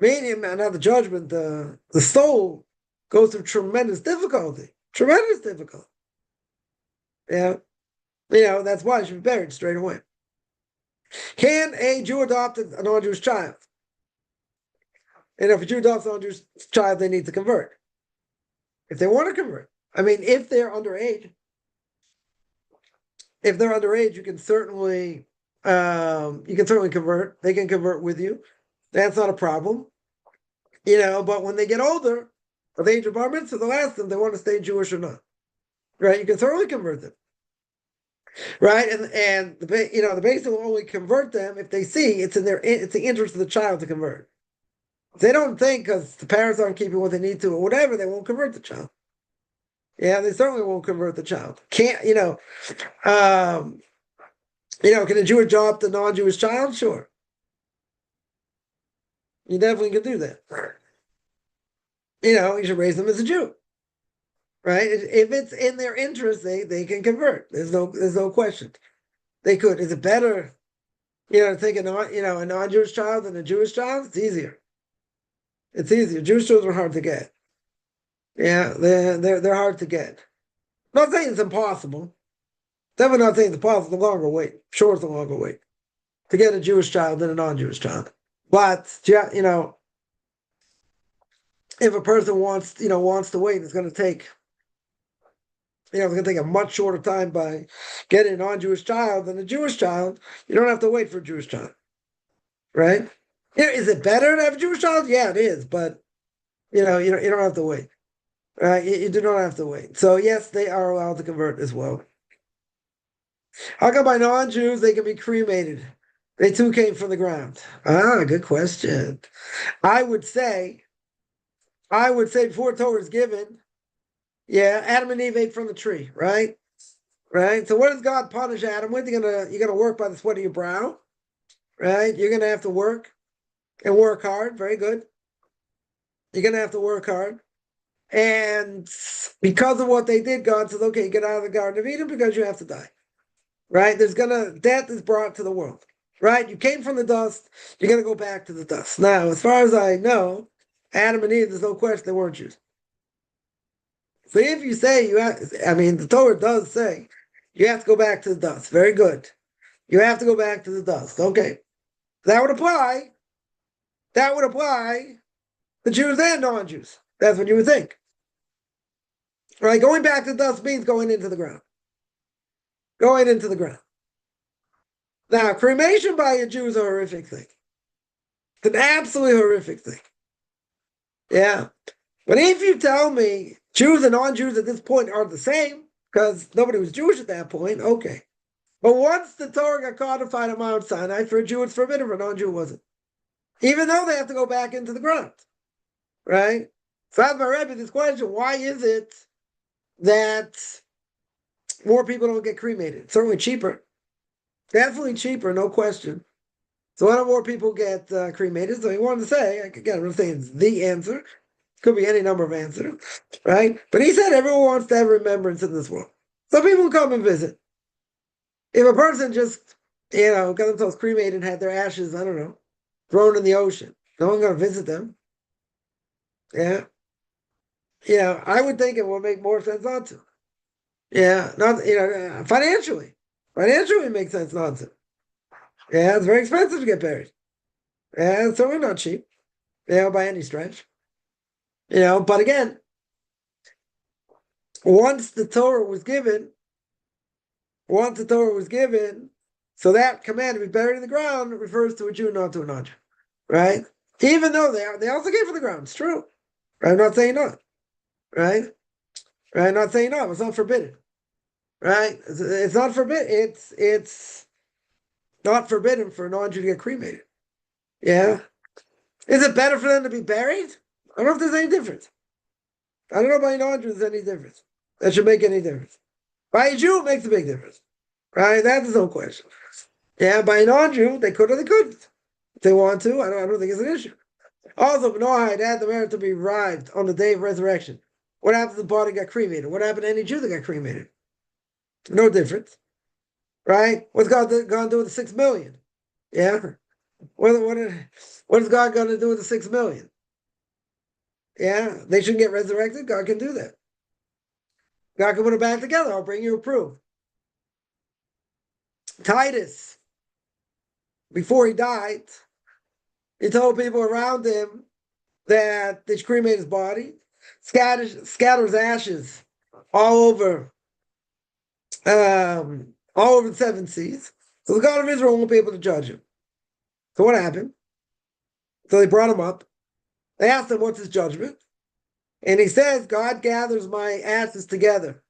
Meaning, not the judgment, the soul goes through tremendous difficulty. Tremendous difficulty. Yeah. That's why it should be buried straight away. Can a Jew adopt a non-Jewish child? And if a Jew adopts a non-Jewish child, they need to convert. If they want to convert. If they're underage, you can certainly convert. They can convert with you. That's not a problem. But when they get older, at the age of bar mitzvah, they'll ask them if they want to stay Jewish or not. Right? You can certainly convert them. Right, and the base will only convert them if they see it's the interest of the child to convert. If they don't think because the parents aren't keeping what they need to or whatever, they won't convert the child. Yeah, they certainly won't convert the child. Can a Jew adopt a non-Jewish child? Sure, you definitely can do that. You should raise them as a Jew. Right? If it's in their interest, they can convert. There's no question. They could. Is it better, to take a non-Jewish child than a Jewish child? It's easier. It's easier. Jewish children are hard to get. Yeah, they're hard to get. I'm not saying it's impossible. Definitely not saying it's impossible. It's a longer wait. Sure, it's a longer wait to get a Jewish child than a non-Jewish child. But if a person wants to wait, it's going to take. It's going to take a much shorter time by getting a non-Jewish child than a Jewish child. You don't have to wait for a Jewish child, right? Is it better to have a Jewish child? Yeah, it is, but you don't have to wait. Right? You do not have to wait. So yes, they are allowed to convert as well. How come by non-Jews they can be cremated? They too came from the ground. Good question. I would say before Torah is given. Yeah, Adam and Eve ate from the tree, right? Right. So what does God punish Adam with? You're gonna work by the sweat of your brow, right? You're gonna have to work and work hard. Very good. You're gonna have to work hard, and because of what they did, God says, "Okay, get out of the Garden of Eden because you have to die." Right? Death is brought to the world. right? You came from the dust. You're going to go back to the dust. Now, as far as I know, Adam and Eve, there's no question they weren't Jews. So if you say the Torah does say you have to go back to the dust. Very good. You have to go back to the dust. Okay. That would apply. That would apply to Jews and non-Jews. That's what you would think. Right? Going back to the dust means going into the ground. Going into the ground. Now, cremation by a Jew is a horrific thing. It's an absolutely horrific thing. Yeah. But if you tell me Jews and non-Jews at this point are the same, because nobody was Jewish at that point, okay. But once the Torah got codified at Mount Sinai, for a Jew it's forbidden, for a non-Jew it wasn't. Even though they have to go back into the ground. Right? So I asked my Rebbe this question, why is it that more people don't get cremated? It's certainly cheaper. Definitely cheaper, no question. So why don't more people get cremated? So he wanted to say, again, I'm not saying it's the answer. Could be any number of answers, right? But he said everyone wants to have remembrance in this world. So people come and visit. If a person just, got themselves cremated and had their ashes, I don't know, thrown in the ocean, no one's going to visit them. Yeah. I would think it would make more sense not to. Yeah, not, financially. Financially, it makes sense not to. Yeah, it's very expensive to get buried. Yeah, it's certainly not cheap, by any stretch. But again, once the Torah was given, so that command to be buried in the ground refers to a Jew, not to a non-Jew, right? Even though they also came from the ground, it's true. Right? I'm not saying not, right? Right? I'm not saying no, it's not forbidden, right? It's not forbidden. It's not forbidden for a non-Jew to get cremated. Yeah. Is it better for them to be buried? I don't know if there's any difference. I don't know by non-Jews there's any difference. That should make any difference. By a Jew, it makes a big difference. Right? That's no question. Yeah, by a non-Jew, they could or they couldn't. If they want to, I don't think it's an issue. Also, Noahide had the merit to be revived on the day of resurrection. What happened if the body got cremated? What happened to any Jew that got cremated? No difference. Right? What's God going to do with the 6 million? Yeah? What is God going to do with the 6 million? Yeah? They shouldn't get resurrected? God can do that. God can put it back together. I'll bring you a proof. Titus, before he died, he told people around him that they should cremate his body, scatters ashes all over the 7 seas. So the God of Israel won't be able to judge him. So what happened? So they brought him up. They asked him, what's his judgment? And he says, God gathers my ashes together.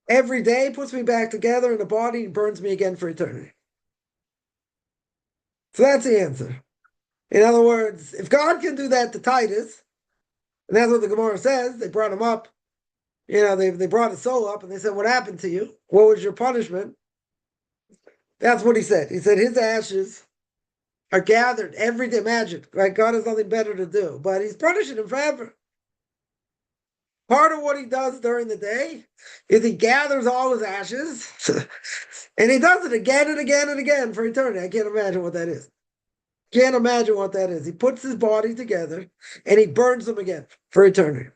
Every day puts me back together in the body and burns me again for eternity. So that's the answer. In other words, if God can do that to Titus, and that's what the Gemara says, they brought him up, they brought his soul up and they said, what happened to you? What was your punishment? That's what he said. He said his ashes are gathered every day. Imagine, right? God has nothing better to do, but he's punishing him forever. Part of what he does during the day is he gathers all his ashes and he does it again and again and again for eternity. I can't imagine what that is. Can't imagine what that is. He puts his body together and he burns them again for eternity.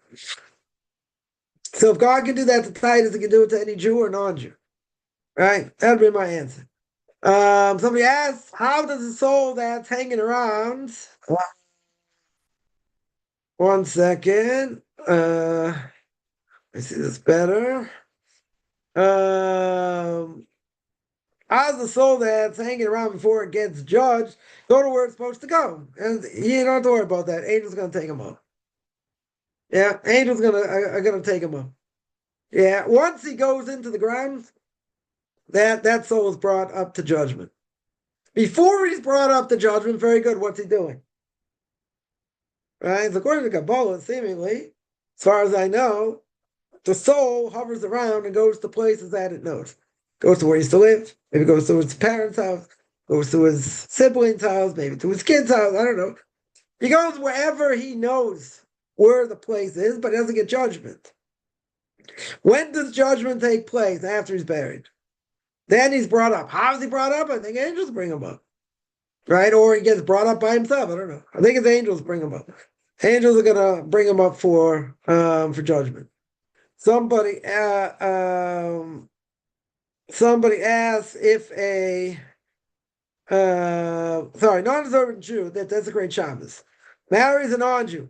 So if God can do that to Titus, he can do it to any Jew or non-Jew. Right? That'd be my answer. Somebody asked, how does the soul that's hanging around? One second. I see this better. How's the soul that's hanging around before it gets judged go to where it's supposed to go? And you don't have to worry about that. Angel's gonna take him up. Yeah, angel's are gonna take him up. Yeah, once he goes into the ground, that soul is brought up to judgment. Before he's brought up to judgment, very good. What's he doing? Right? So according to Kabbalah, seemingly, as far as I know, the soul hovers around and goes to places that it knows. Goes to where he used to live. Maybe goes to his parents' house. Goes to his siblings' house. Maybe to his kids' house. I don't know. He goes wherever he knows where the place is, but he doesn't get judgment. When does judgment take place? After he's buried. Then he's brought up. How is he brought up? I think angels bring him up. right? Or he gets brought up by himself. I don't know. I think it's angels bring him up. Angels are gonna bring him up for judgment. Somebody somebody asks if a non-observant Jew that's a great Shabbos marries a non-Jew.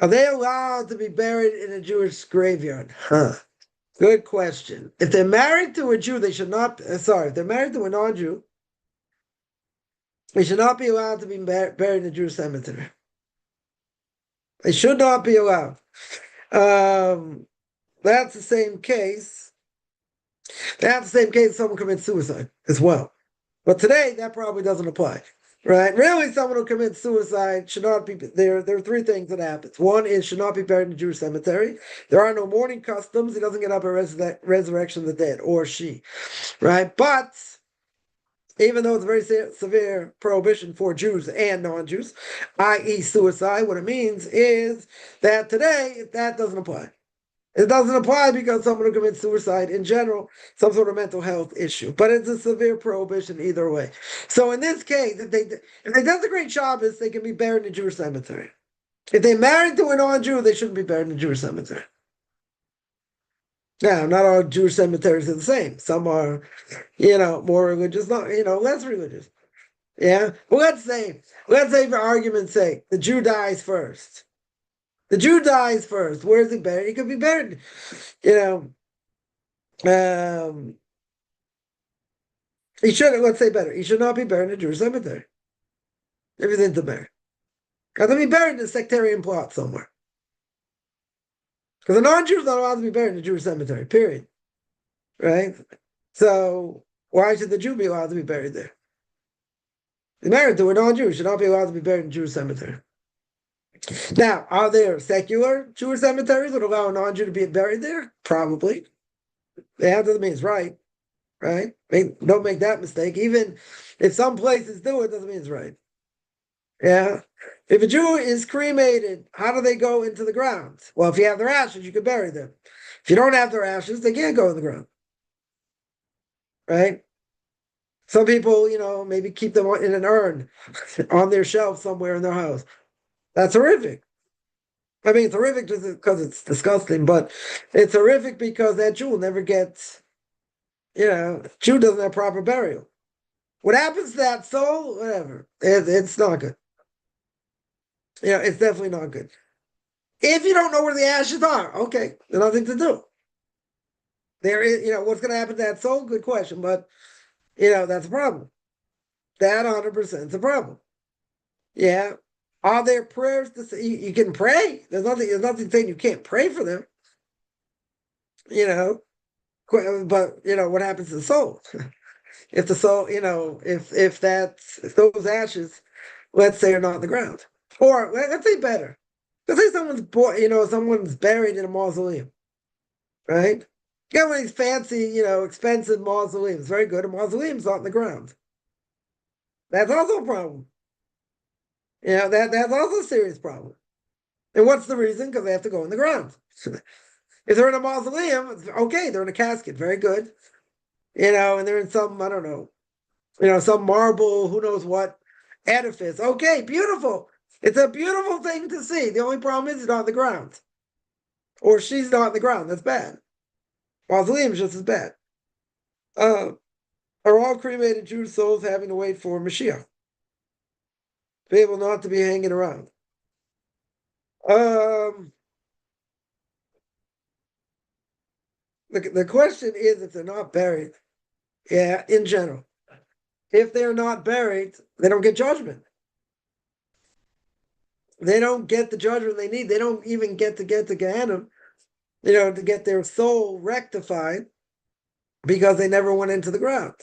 Are they allowed to be buried in a Jewish graveyard? Huh. Good question. If they're married to a Jew, they should not. If they're married to a non-Jew, they should not be allowed to be buried in a Jewish cemetery. They should not be allowed. That's the same case. That's the same case someone commits suicide as well. But today, that probably doesn't apply. Right? Really, someone who commits suicide should not be there. There are three things that happens. One is should not be buried in a Jewish cemetery. There are no mourning customs. He doesn't get up at resurrection of the dead, or she. Right? But even though it's a very severe prohibition for Jews and non-Jews, i.e. suicide, what it means is that today that doesn't apply. It doesn't apply because someone who commits suicide in general, some sort of mental health issue. But it's a severe prohibition either way. So in this case, if they desecrate Shabbos, they can be buried in a Jewish cemetery. If they married to a non-Jew, they shouldn't be buried in a Jewish cemetery. Now, not all Jewish cemeteries are the same. Some are, more religious, not, less religious. Yeah. Well, let's say for argument's sake, the Jew dies first. The Jew dies first. Where is he buried? He could be buried, he should, let's say better, he should not be buried in a Jewish cemetery. If he's into marriage. Got to be buried in a sectarian plot somewhere. Because a non-Jew is not allowed to be buried in a Jewish cemetery, period. Right? So why should the Jew be allowed to be buried there? He's married to a non-Jew, should not be allowed to be buried in a Jewish cemetery. Now, are there secular Jewish cemeteries that allow a non-Jew to be buried there? Probably. Yeah, doesn't mean it's right. Right? Don't make that mistake. Even if some places do it, doesn't mean it's right. Yeah. If a Jew is cremated, how do they go into the ground? Well, if you have their ashes, you can bury them. If you don't have their ashes, they can't go in the ground. Right? Some people, maybe keep them in an urn on their shelf somewhere in their house. That's horrific. I mean, it's horrific just because it's disgusting, but it's horrific because that Jew will never get, Jew doesn't have proper burial. What happens to that soul? Whatever. It's not good. It's definitely not good. If you don't know where the ashes are, okay, there's nothing to do. There is, what's going to happen to that soul? Good question, but that's a problem. That 100% is a problem. Yeah. Are there prayers to say you can pray? There's nothing saying you can't pray for them. But what happens to the soul? If the soul, if those ashes, let's say, are not in the ground. Or let's say better. Let's say someone's buried in a mausoleum, right? You got one of these fancy, expensive mausoleums. Very good. A mausoleum's not in the ground. That's also a problem. That's also a serious problem. And what's the reason? Because they have to go in the ground. If they're in a mausoleum, okay, they're in a casket. Very good. And they're in some, I don't know, some marble, who knows what edifice. Okay, beautiful. It's a beautiful thing to see. The only problem is it's not on the ground. Or she's not on the ground. That's bad. Mausoleum is just as bad. Are all cremated Jewish souls having to wait for Mashiach? Be able not to be hanging around. The question is if they're not buried. Yeah, in general. If they're not buried, they don't get judgment. They don't get the judgment they need. They don't even get to Gehenna, to get their soul rectified because they never went into the ground.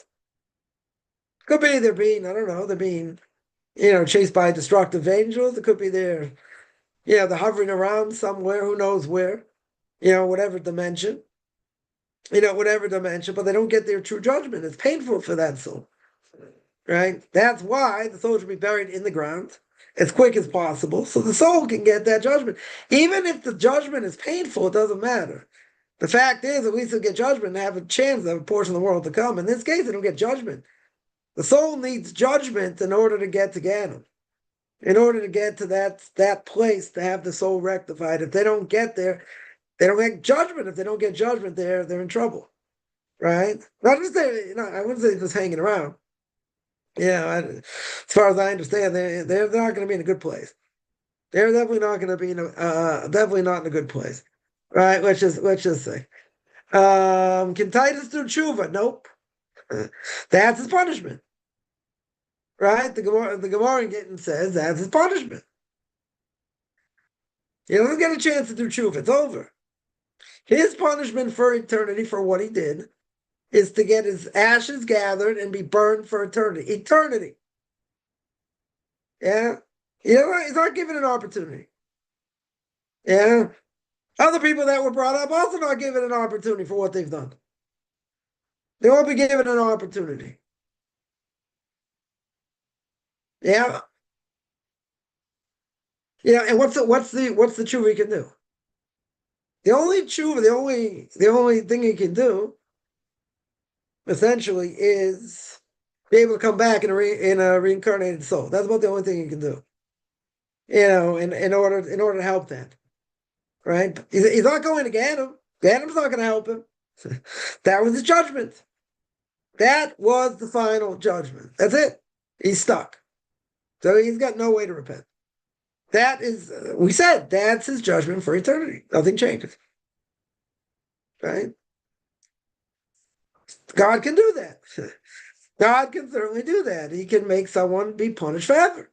Could be they're being, chased by destructive angels. It could be they're hovering around somewhere, who knows where, whatever dimension, but they don't get their true judgment. It's painful for that soul, right? That's why the soul should be buried in the ground as quick as possible, so the soul can get that judgment. Even if the judgment is painful, it doesn't matter. The fact is, at least they'll get judgment and have a chance of a portion of the world to come. In this case, they don't get judgment. The soul needs judgment in order to get to Ganem, in order to get to that place to have the soul rectified. If they don't get there, they don't get judgment. If they don't get judgment, they're in trouble, right? Not just there, I wouldn't say just hanging around. As far as I understand, they're not going to be in a good place. They're definitely not going to be definitely not in a good place, right? Let's just say, can Titus do tshuva? Nope, that's his punishment, right? The Gemara getting says that's his punishment. He doesn't get a chance to do tshuva. It's over. His punishment for eternity for what he did is to get his ashes gathered and be burned for eternity. Eternity. Yeah. He's not given an opportunity. Yeah. Other people that were brought up also not given an opportunity for what they've done. They won't be given an opportunity. Yeah. Yeah, and what's the tshuva he can do? The only tshuva, the only thing he can do, essentially, is be able to come back in a reincarnated soul. That's about the only thing he can do. In order to help that, right? He's not going to Ganem. Ganem's not going to help him. That was his judgment. That was the final judgment. That's it. He's stuck. So he's got no way to repent. That is, we said, that's his judgment for eternity. Nothing changes. Right? God can do that. God can certainly do that. He can make someone be punished forever.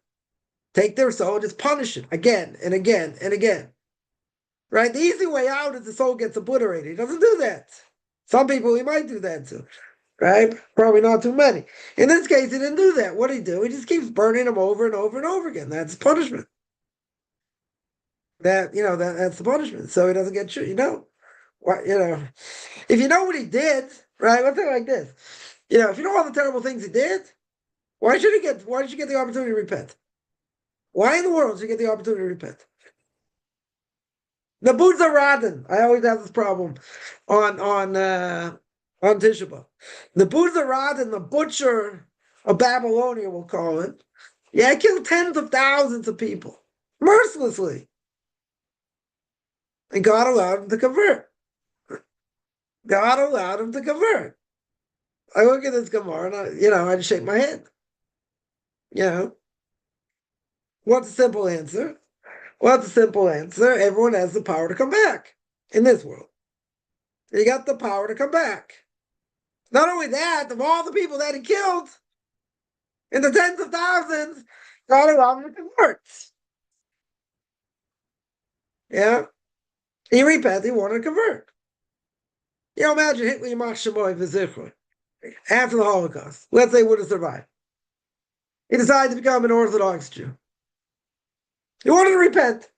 Take their soul and just punish it again and again and again. Right? The easy way out is the soul gets obliterated. He doesn't do that. Some people he might do that to. Right? Probably not too many. In this case, he didn't do that. What did he do? He just keeps burning them over and over and over again. That's punishment. That's the punishment. So he doesn't get what if you know what he did, right? Let's say like this. If you know all the terrible things he did, why did you get the opportunity to repent? Why in the world did you get the opportunity to repent? The Budza Radin. I always have this problem on Tisha B'Av. The Budza Radin, the butcher of Babylonia, we'll call it. Yeah, killed tens of thousands of people mercilessly. And God allowed him to convert. God allowed him to convert. I look at this Gemara and I just shake my head. What's the simple answer? Well, the simple answer. Everyone has the power to come back in this world. You got the power to come back. Not only that, of all the people that he killed, in the tens of thousands, God allowed him to convert. Yeah. He repented, he wanted to convert. Imagine Hitler Yamach Shemoy V'Zichron after the Holocaust. Let's say he would have survived. He decided to become an Orthodox Jew. He wanted to repent.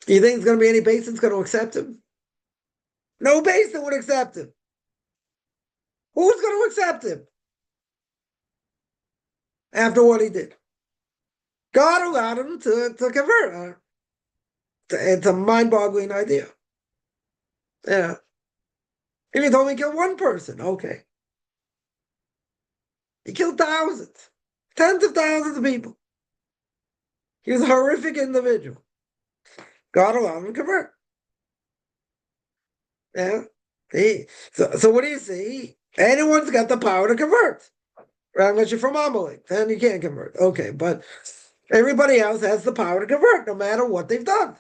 You think there's going to be any base that's going to accept him? No base that would accept him. Who's going to accept him after what he did? God allowed him to convert. It's a mind-boggling idea. Yeah. If he told me he killed one person, okay. He killed thousands, tens of thousands of people. He was a horrific individual. God allowed him to convert. Yeah. So what do you see? Anyone's got the power to convert. Right? Unless you're from Amalek, then you can't convert. Okay, but everybody else has the power to convert, no matter what they've done.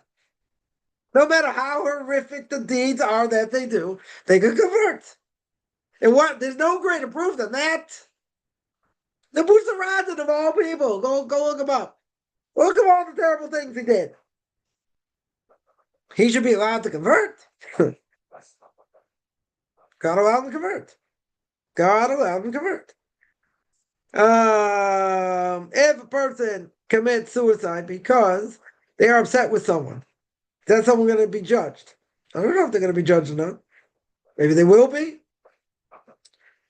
No matter how horrific the deeds are that they do, they can convert. And there's no greater proof than that. The Busaradan of all people. Go look him up. Look at all the terrible things he did. He should be allowed to convert. God allowed him to convert. God allowed him to convert. If a person commits suicide because they are upset with someone, is that someone going to be judged? I don't know if they're going to be judged or not. Maybe they will be.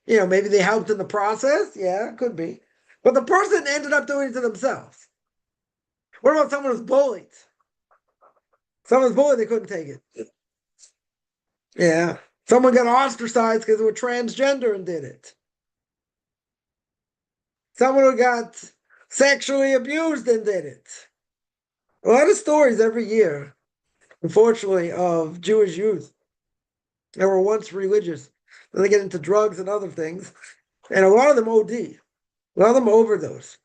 Maybe they helped in the process. Yeah, could be. But the person ended up doing it to themselves. What about someone who's bullied? Someone's bullied, they couldn't take it. Yeah. Someone got ostracized because they were transgender and did it. someone who got sexually abused and did it. A lot of stories every year, unfortunately, of Jewish youth that were once religious. Then they get into drugs and other things. And a lot of them OD. A lot of them overdose.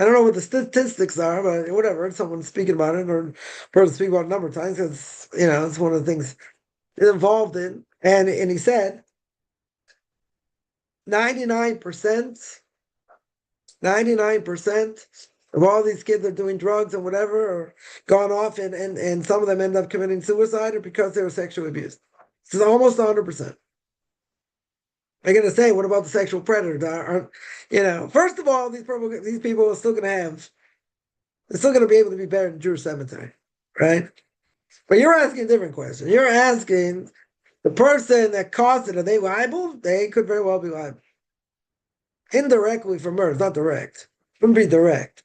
I don't know what the statistics are, but whatever. Someone speaking about it, or a person speaking about it a number of times, because it's one of the things he's involved in. And he said 99%, 99% of all these kids are doing drugs and whatever, or gone off, and some of them end up committing suicide, or because they were sexually abused. This is almost 100%. I'm gonna say, what about the sexual predator? First of all, these people are still they're still gonna be able to be buried in Jewish cemetery, right? But you're asking a different question. You're asking the person that caused it, are they liable? They could very well be liable. Indirectly for murder, not direct. Wouldn't be direct,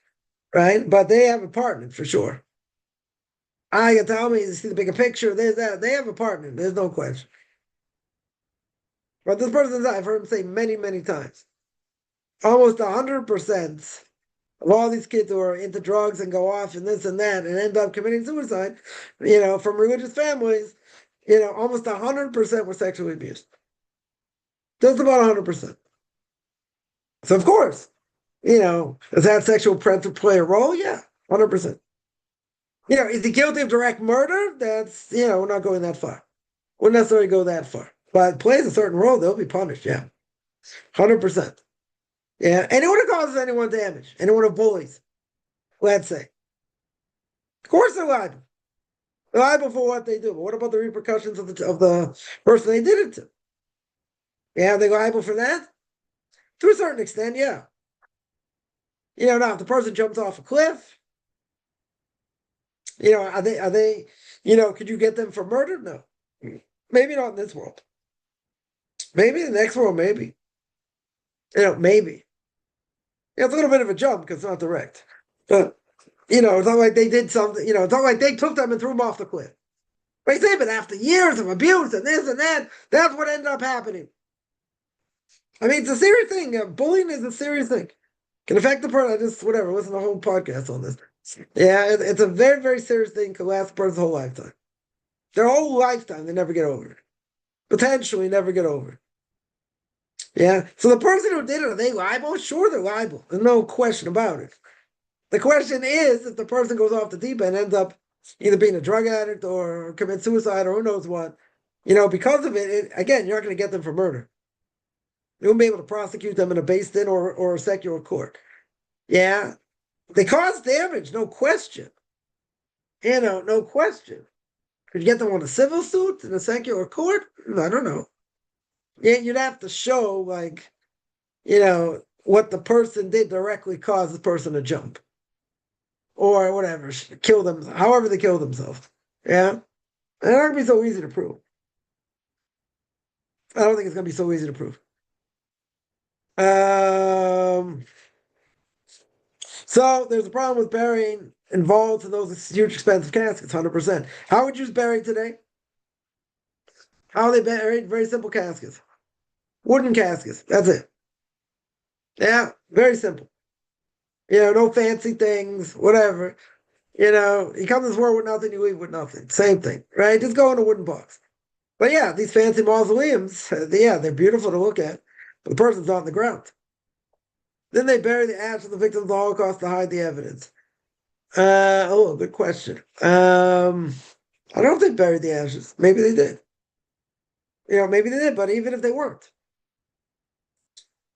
right? But they have a partner for sure. I can tell me, you see the bigger picture, there's that. They have a partner, there's no question. But this person, I've heard him say many, many times, almost 100% of all these kids who are into drugs and go off and this and that and end up committing suicide, from religious families, almost 100% were sexually abused. Just about 100%. So of course, does that sexual predator play a role? Yeah, 100%. Is he guilty of direct murder? That's, we're not going that far. Wouldn't necessarily go that far. But plays a certain role, they'll be punished, yeah. 100%. Yeah. Anyone who causes anyone damage, anyone who bullies, let's say. Of course they're liable. They're liable for what they do. But what about the repercussions of the person they did it to? Yeah, they're liable for that? To a certain extent, yeah. Now if the person jumps off a cliff, are they, could you get them for murder? No. Maybe not in this world. Maybe in the next world, maybe. Maybe. It's a little bit of a jump because it's not direct. But, it's not like they did something, it's not like they took them and threw them off the cliff. But but after years of abuse and this and that, that's what ended up happening. I mean, it's a serious thing. Bullying is a serious thing. Can affect the person. Listen to the whole podcast on this. Yeah, it's a very, very serious thing. Can last the person's whole lifetime. Their whole lifetime, they never get over it. Potentially never get over it. Yeah. So the person who did it, are they liable? Sure, they're liable. There's no question about it. The question is, if the person goes off the deep end, ends up either being a drug addict or commit suicide or who knows what, because of it, again, you're not going to get them for murder. You won't be able to prosecute them in a based-in or a secular court. Yeah. They cause damage, no question. No question. Could you get them on a civil suit in a secular court? I don't know. Yeah, you'd have to show, what the person did directly caused the person to jump. Or whatever, kill them, however they kill themselves. Yeah? And it's not going to be so easy to prove. I don't think it's going to be so easy to prove. So there's a problem with burying involved in those huge expensive caskets, 100%. How would you bury today? How are they buried? Very simple caskets. Wooden caskets. That's it. Yeah, very simple. No fancy things, whatever. You come to this world with nothing, you leave with nothing. Same thing, right? Just go in a wooden box. But yeah, these fancy mausoleums, they're beautiful to look at. But the person's on the ground. Then they bury the ashes of the victims of the Holocaust to hide the evidence. Good question. I don't know if they buried the ashes. Maybe they did. Maybe they did, but even if they weren't,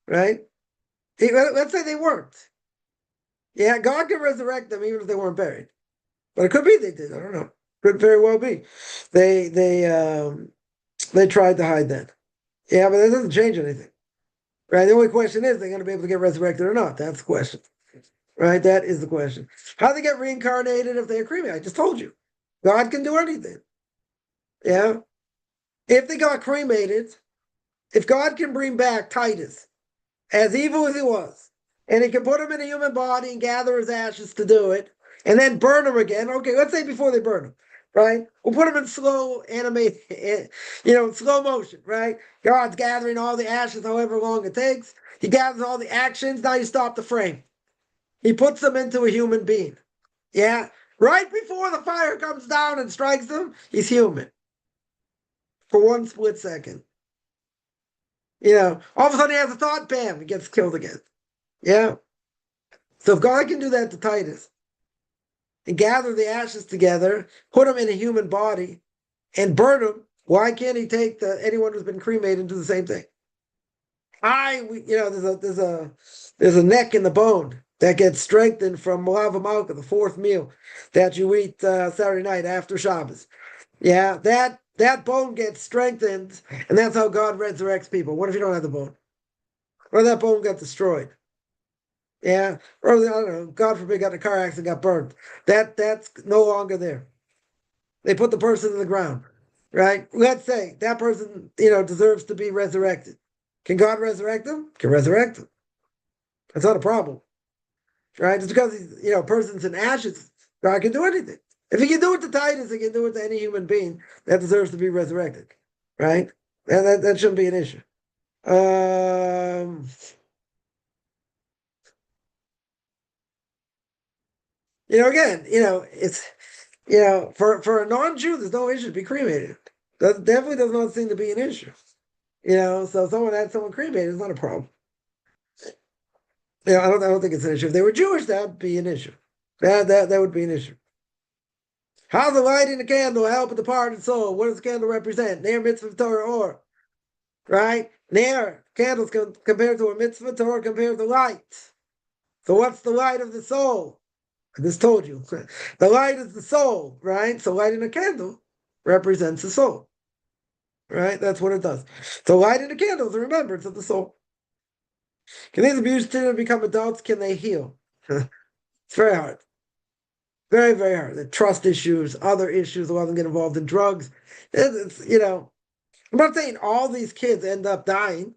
right? Let's say they weren't. Yeah, God can resurrect them even if they weren't buried. But it could be they did. I don't know. Could very well be. They tried to hide that. Yeah, but that doesn't change anything. Right? The only question is, they're going to be able to get resurrected or not. That's the question. Right? That is the question. How do they get reincarnated if they're cremated? I just told you. God can do anything. Yeah? If they got cremated, if God can bring back Titus, as evil as he was, and he can put him in a human body and gather his ashes to do it, and then burn him again. Okay, let's say before they burn him. right? We'll put them in slow animated, slow motion, right? God's gathering all the ashes, however long it takes. He gathers all the actions. Now you stop the frame. He puts them into a human being. Yeah. Right before the fire comes down and strikes him, he's human for one split second. All of a sudden he has a thought, bam, he gets killed again. Yeah. So if God can do that to Titus and gather the ashes together, put them in a human body, and burn them, why can't he take anyone who's been cremated and do the same thing? There's a neck in the bone that gets strengthened from Lava Malka, the fourth meal that you eat Saturday night after Shabbos. Yeah, that bone gets strengthened, and that's how God resurrects people. What if you don't have the bone? Or that bone got destroyed? Yeah, or I don't know, God forbid, got in a car accident, got burned. That's no longer there. They put the person in the ground, right? Let's say that person, deserves to be resurrected. Can God resurrect them? Can resurrect them. That's not a problem, right? Just because a person's in ashes, God can do anything. If he can do it to Titus, he can do it to any human being that deserves to be resurrected, right? And that shouldn't be an issue. Again, it's for a non-Jew, there's no issue to be cremated. That definitely does not seem to be an issue. So someone had someone cremated is not a problem. I don't think it's an issue. If they were Jewish, that would be an issue. That would be an issue. How's the light in the candle help a departed soul? What does the candle represent? Near mitzvah Torah or right? Near candles compared to a mitzvah Torah compared to light. So what's the light of the soul? I just told you. The light is the soul, right? So light in a candle represents the soul. Right? That's what it does. So light in a candle is a remembrance of the soul. Can these abused children become adults? Can they heal? It's very hard. Very, very hard. The trust issues, other issues, a lot of them get involved in drugs. I'm not saying all these kids end up dying,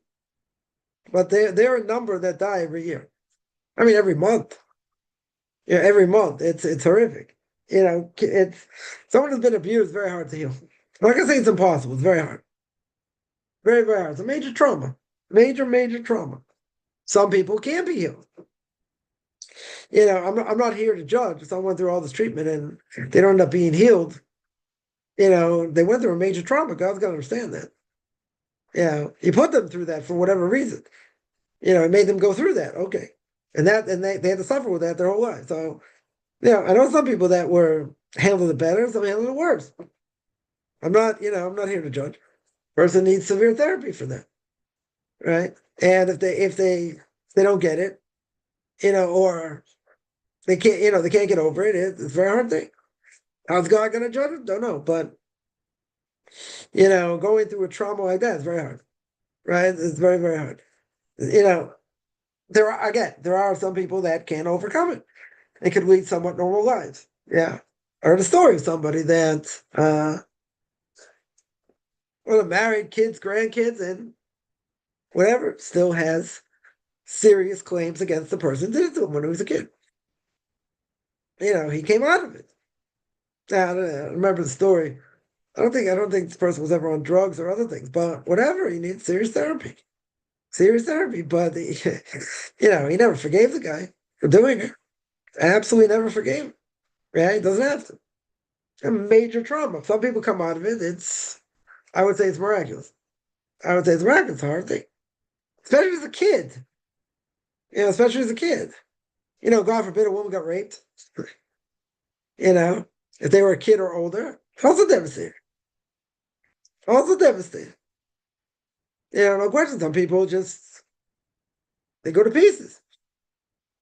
but there are a number that die every year. I mean, every month. Yeah, every month. It's horrific. It's someone who's been abused, very hard to heal. I'm not gonna say it's impossible. It's very hard. Very, very hard. It's a major trauma. Major, major trauma. Some people can be healed. I'm not here to judge. If someone went through all this treatment and they don't end up being healed, they went through a major trauma. God's got to understand that. He put them through that for whatever reason. He made them go through that. Okay. And they had to suffer with that their whole life. So, I know some people that were handled it better, some handled it worse. I'm not here to judge. Person needs severe therapy for that. Right. And if they don't get it, or they can't get over it, it's a very hard thing. How's God gonna judge it? Don't know. But going through a trauma like that is very hard. Right? It's very, very hard. There are some people that can overcome it. They could lead somewhat normal lives. Yeah. I heard a story of somebody that married, kids, grandkids, and whatever, still has serious claims against the person who did it to him when he was a kid. He came out of it. Now, I remember the story. I don't think this person was ever on drugs or other things, but whatever, he needs serious therapy. Serious therapy. But he never forgave the guy for doing it. Absolutely never forgave him. Yeah, he doesn't have to. A major trauma. Some people come out of it. I would say it's miraculous. I would say it's miraculous. It's a hard thing. Especially as a kid. Especially as a kid. God forbid a woman got raped. If they were a kid or older, also devastating. Also devastating. No question. Some people they go to pieces.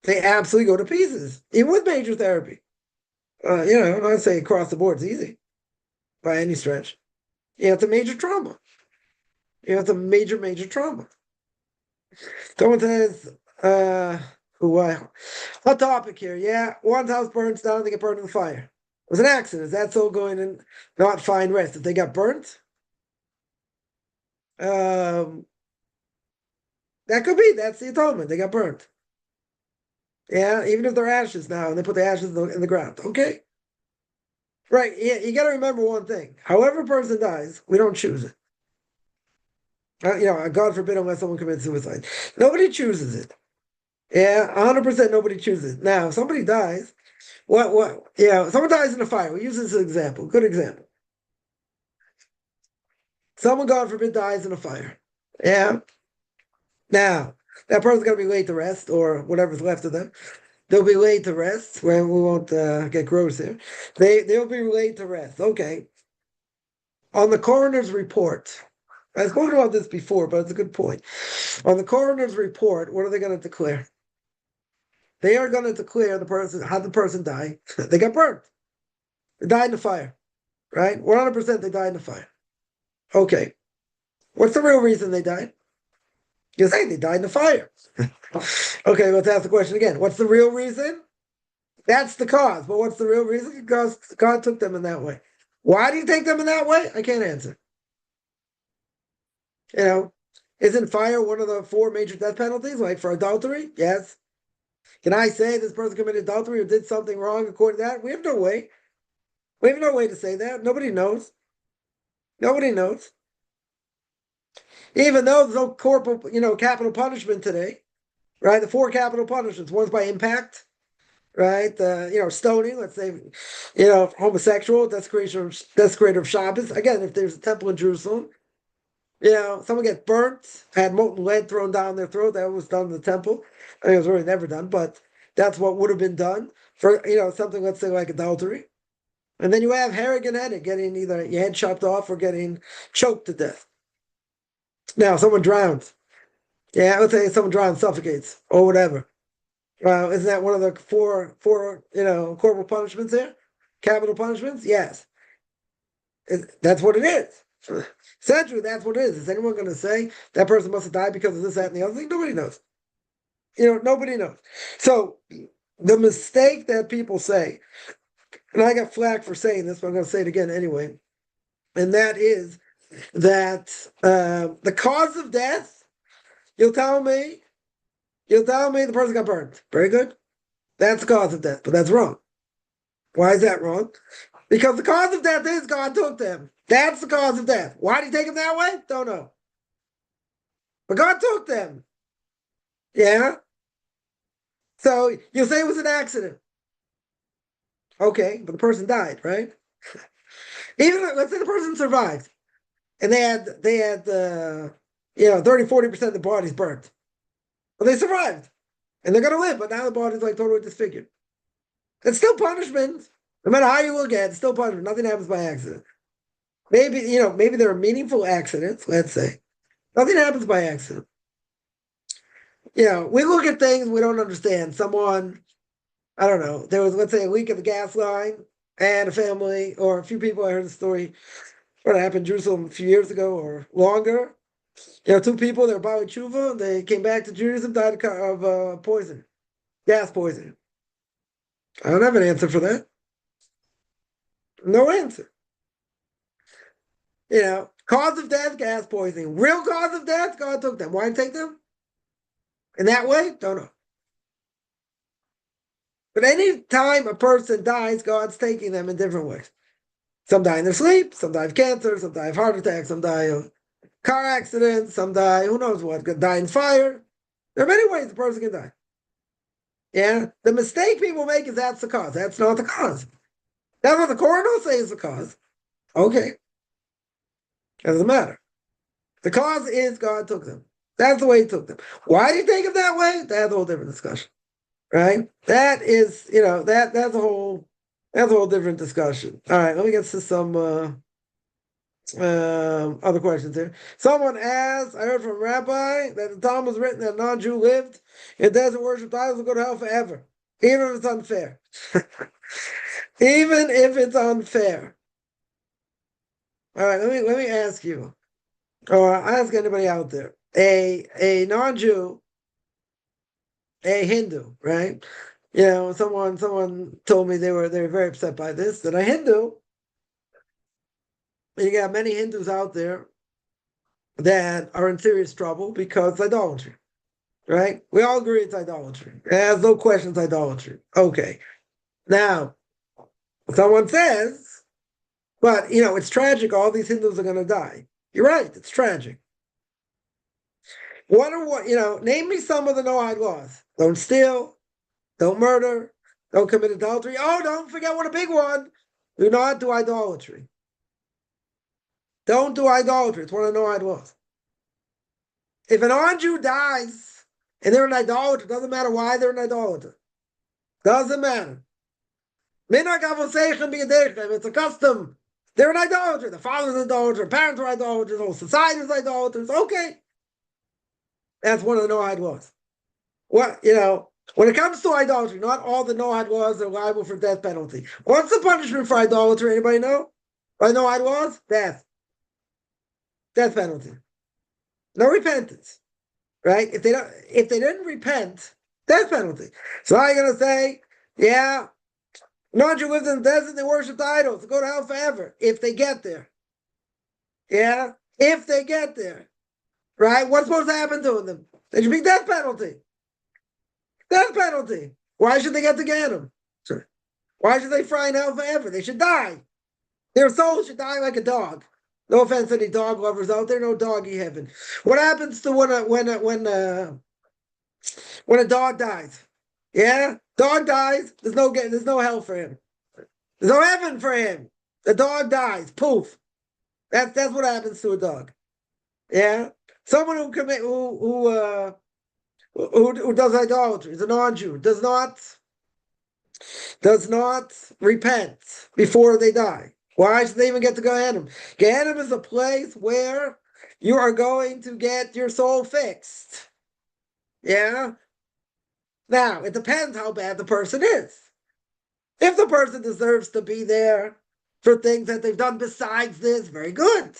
They absolutely go to pieces. Even with major therapy. I'm not saying across the board it's easy by any stretch. It's a major trauma. It's a major, major trauma. Going to this, hot topic here. Yeah, one's house burns down, they get burned in the fire. It was an accident. Is that still going to not find rest? If they got burnt, that could be. That's the atonement. They got burnt. Yeah, even if they're ashes now, and they put the ashes in the ground. Okay. Right. You got to remember one thing. However a person dies, we don't choose it. God forbid unless someone commits suicide. Nobody chooses it. Yeah, 100% nobody chooses it. Now, if somebody dies, someone dies in a fire. We use this as an example. Good example. Someone, God forbid, dies in a fire. Yeah. Now, that person's going to be laid to rest or whatever's left of them. They'll be laid to rest. Where we won't get gross here. They'll be laid to rest. Okay. On the coroner's report, I've spoken about this before, but it's a good point. On the coroner's report, what are they going to declare? They are going to declare how the person died. They got burned. They died in the fire, right? 100% they died in the fire. Okay. What's the real reason they died? You say they died in the fire. Okay, let's ask the question again. What's the real reason? That's the cause. But what's the real reason? Because God took them in that way. Why do you take them in that way? I can't answer. Isn't fire one of the 4 major death penalties, like for adultery? Yes. Can I say this person committed adultery or did something wrong according to that? We have no way. We have no way to say that. Nobody knows. Nobody knows. Even though there's no capital punishment today, right? The 4 capital punishments. One's by impact, right? Stoning, let's say, homosexual, desecrator of Shabbos. Again, if there's a temple in Jerusalem, someone gets burnt, had molten lead thrown down their throat. That was done in the temple. I mean, it was really never done, but that's what would have been done for, something, let's say, like adultery. And then you have herring and headed, getting either your head chopped off or getting choked to death. Now, someone drowns. Yeah, let's say someone drowns, suffocates, or whatever. Isn't that one of the four corporal punishments there? Capital punishments? Yes. That's what it is. Essentially, that's what it is. Is anyone going to say that person must have died because of this, that, and the other thing? Nobody knows. Nobody knows. So the mistake that people say, and I got flack for saying this, but I'm going to say it again anyway, and that is that the cause of death, you'll tell me the person got burned. Very good. That's the cause of death, but that's wrong. Why is that wrong? Because the cause of death is God took them. That's the cause of death. Why did he take them that way? Don't know. But God took them. Yeah? So you'll say it was an accident. Okay, but the person died, right? Even let's say the person survived and they had 30-40% of the body's burnt. But they survived. And they're gonna live, but now the body's like totally disfigured. It's still punishment. No matter how you look at it, it's still punishment. Nothing happens by accident. Maybe there are meaningful accidents, let's say. Nothing happens by accident. We look at things we don't understand. Someone, I don't know, there was, let's say, a leak of the gas line, and a family, or a few people, I heard the story, what happened in Jerusalem a few years ago or longer. 2 people, they were Bali Tshuva, they came back to Judaism, died of poison, gas poisoning. I don't have an answer for that. No answer. Cause of death, gas poisoning. Real cause of death, God took them. Why take them? In that way? Don't know. But any time a person dies, God's taking them in different ways. Some die in their sleep, some die of cancer, some die of heart attacks, some die of car accidents, some die, who knows what, could die in fire. There are many ways a person can die. Yeah? The mistake people make is that's the cause. That's not the cause. That's what the coroner will say is the cause. Okay. Doesn't matter. The cause is God took them. That's the way he took them. Why did he take them that way? That's a whole different discussion. Right? That is, that's a whole different discussion. All right, let me get to some other questions here. Someone asked, I heard from a rabbi that the Talmud was written that a non-Jew lived in desert worship idols will go to hell forever, even if it's unfair. Even if it's unfair. All right, let me ask you, or ask anybody out there, a non-Jew, a Hindu, right? Someone told me they were very upset by this, that a Hindu, you got many Hindus out there that are in serious trouble because it's idolatry, right? We all agree it's idolatry. There's no question it's idolatry. Okay. Now, someone says, But, it's tragic. All these Hindus are going to die. You're right. It's tragic. Name me some of the Noahide laws. Don't steal. Don't murder. Don't commit adultery. Oh, don't forget what a big one. Do not do idolatry. Don't do idolatry. It's one of the Noahide laws. If an non-Jew dies and they're an idolater, doesn't matter why they're an idolater. Doesn't matter. It's a custom. They're an idolater. The father's an idolater. Parents are idolaters. The whole society is idolaters. Okay. That's one of the Noahide laws. When it comes to idolatry, not all the Noahide laws are liable for death penalty. What's the punishment for idolatry? Anybody know? By Noahide laws? Death. Death penalty. No repentance. Right? If they didn't repent, death penalty. So how are you gonna say, yeah, non-Jew lived in the desert, they worshipped idols, they go to hell forever, if they get there. Yeah? If they get there. Right? What's supposed to happen to them? They should be death penalty. Death penalty. Why should they get to Ganem? Why should they fry in hell forever? They should die. Their soul should die like a dog. No offense to any dog lovers out there, no doggy heaven. What happens to when a dog dies? Yeah? Dog dies, there's no hell for him. There's no heaven for him. The dog dies. Poof. That's what happens to a dog. Yeah? Someone who does idolatry, is a non-Jew, does not repent before they die. Why should they even get to Gehenna? Gehenna is a place where you are going to get your soul fixed. Yeah? Now, it depends how bad the person is. If the person deserves to be there for things that they've done besides this, very good.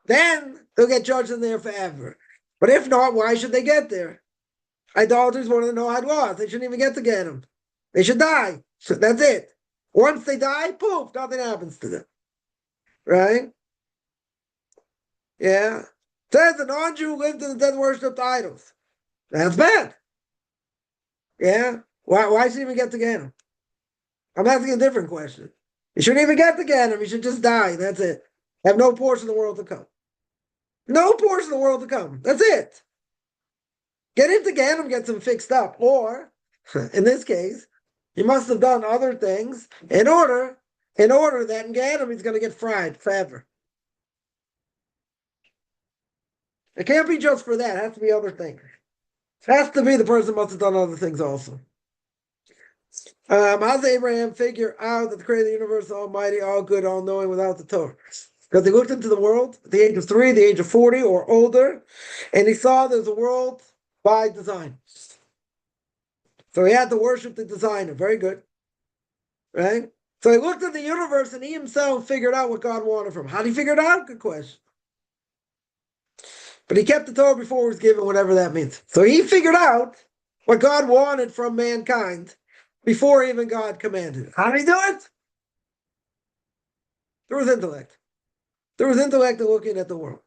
Then they'll get judged in there forever. But if not, why should they get there? Idolatry is one of the Noahide laws. They shouldn't even get to Gehenna. They should die. So that's it. Once they die, poof, nothing happens to them. Right? Yeah. Says the non-Jew lived in the desert, worshipped idols. That's bad. Yeah. Why should he even get to Gehenna? I'm asking a different question. You shouldn't even get to Gehenna. You should just die. That's it. Have no portion of the world to come. No portion of the world to come. That's it. Get into Gehenna, gets him fixed up. Or, in this case, he must have done other things in order that in Gehenna he's going to get fried forever. It can't be just for that. It has to be other things. It has to be the person must have done other things also. How does Abraham figure out that the creator of the universe, almighty, all good, all knowing without the Torah? Because he looked into the world at the age of 3, the age of 40 or older, and he saw there's a world by design. So he had to worship the designer. Very good. Right? So he looked at the universe and he himself figured out what God wanted from him. How did he figure it out? Good question. But he kept the Torah before it was given, whatever that means. So he figured out what God wanted from mankind before even God commanded it. How did he do it? Through his intellect. Through his intellect of looking at the world.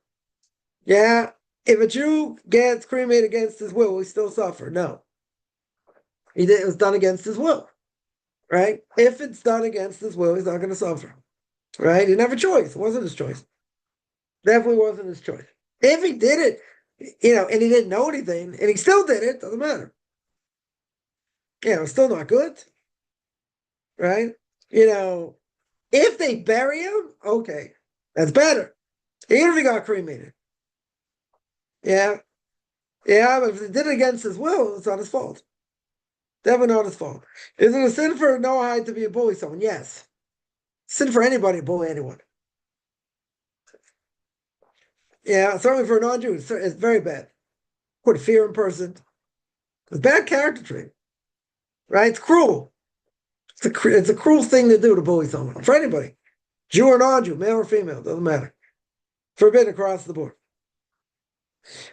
Yeah, if a Jew gets cremated against his will, he still suffer. No. It was done against his will. Right? If it's done against his will, he's not going to suffer. Right? He didn't have a choice. It wasn't his choice. Definitely wasn't his choice. If he did it, and he didn't know anything, and he still did it, doesn't matter. It's still not good. Right? If they bury him, okay, that's better. Even if he got cremated. Yeah. Yeah, but if they did it against his will, it's not his fault. Definitely not his fault. Is it a sin for a Noahide to be a bully someone? Yes. Sin for anybody to bully anyone. Yeah, certainly for a non-Jew, it's very bad. Put fear in person. It's a bad character trait. Right? It's cruel. It's a cruel thing to do to bully someone. For anybody. Jew or non-Jew, male or female, doesn't matter. Forbidden across the board.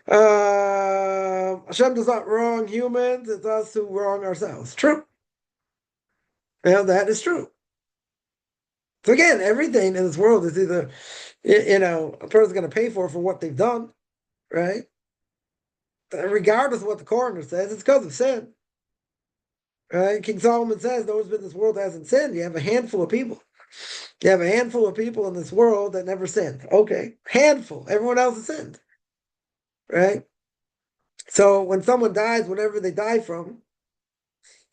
Hashem does not wrong humans, it's us who wrong ourselves. True. That is true. So again, everything in this world is either, a person's going to pay for what they've done, right? Regardless of what the coroner says, it's because of sin. Right? King Solomon says, those in this world hasn't sinned. You have a handful of people. You have a handful of people in this world that never sinned. Okay, handful. Everyone else has sinned, right? So when someone dies, whatever they die from,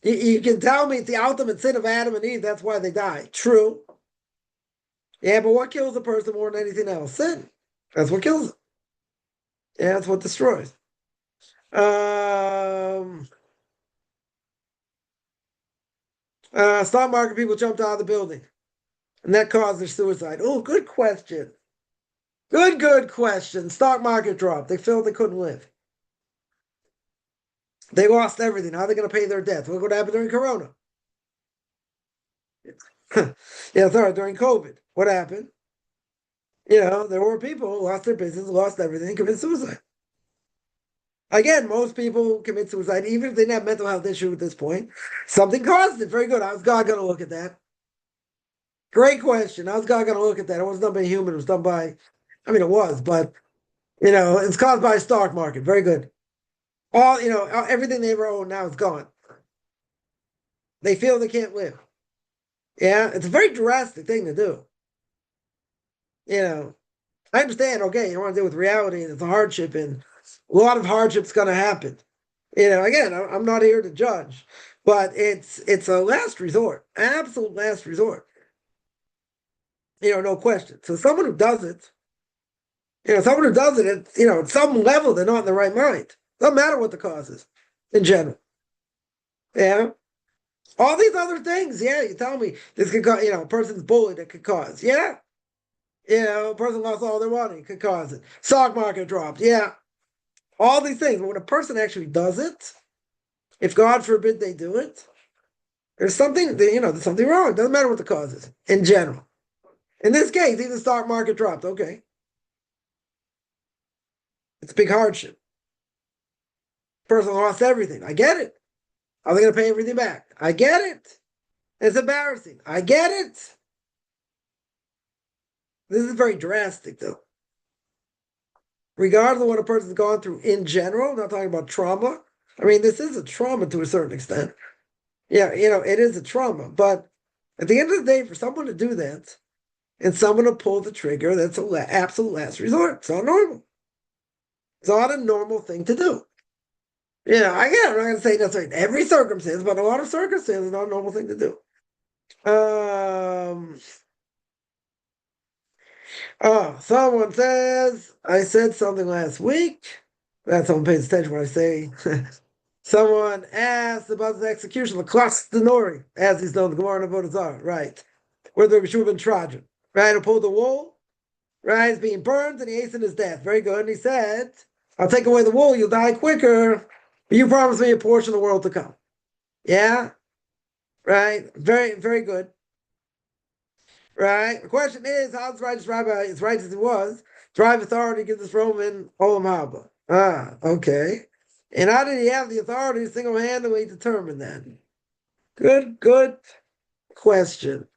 you can tell me it's the ultimate sin of Adam and Eve. That's why they die. True. Yeah, but what kills a person more than anything else? Sin. That's what kills them. Yeah, that's what destroys. Stock market people jumped out of the building, and that caused their suicide. Oh, good question. Good question. Stock market dropped. They felt they couldn't live. They lost everything. How are they going to pay their debt? Look what happened during Corona. Yeah, sorry, during COVID. What happened? There were people who lost their business, lost everything, committed suicide. Again, most people commit suicide, even if they didn't have mental health issue at this point. Something caused it. Very good. How's God going to look at that? Great question. How's God going to look at that? It wasn't done by a human. It was done by, I mean, it was, but, it's caused by a stock market. Very good. Everything they ever owned now is gone. They feel they can't live. Yeah, it's a very drastic thing to do. I understand, okay, you don't want to deal with reality and it's a hardship and a lot of hardship's going to happen. Again, I'm not here to judge, but it's a last resort, absolute last resort. No question. So someone who does it, at some level, they're not in the right mind. Doesn't matter what the cause is in general. Yeah. All these other things, yeah, you tell me this could cause, a person's bullied, it could cause. Yeah. A person lost all their money, could cause it. Stock market dropped. Yeah. All these things. But when a person actually does it, if God forbid they do it, there's something, there's something wrong. It doesn't matter what the cause is in general. In this case, even the stock market dropped. Okay. It's a big hardship. Person lost everything. I get it. How are they going to pay everything back? I get it. It's embarrassing. I get it. This is very drastic, though. Regardless of what a person's gone through in general, I'm not talking about trauma. I mean, this is a trauma to a certain extent. Yeah, it is a trauma. But at the end of the day, for someone to do that and someone to pull the trigger, that's an absolute last resort. It's not normal. It's not a normal thing to do. Again, I'm not going to say necessarily every circumstance, but a lot of circumstances, not a normal thing to do. Someone says, I said something last week. That's someone pays attention when I say. Someone asked about the execution of Klas Denori, as he's known, the Gemara and Avodah Zarah, right? Whether it should have been Trajan, right? Who pulled the wool, right? He's being burned and he hastened his death. Very good. And he said, I'll take away the wool, you'll die quicker, but you promise me a portion of the world to come. Yeah? Right? Very, very good. Right? The question is, how does righteous rabbi, as righteous as he was, drive authority to give this Roman Olam Haba? Okay. And how did he have the authority to single-handedly determine that? Good question.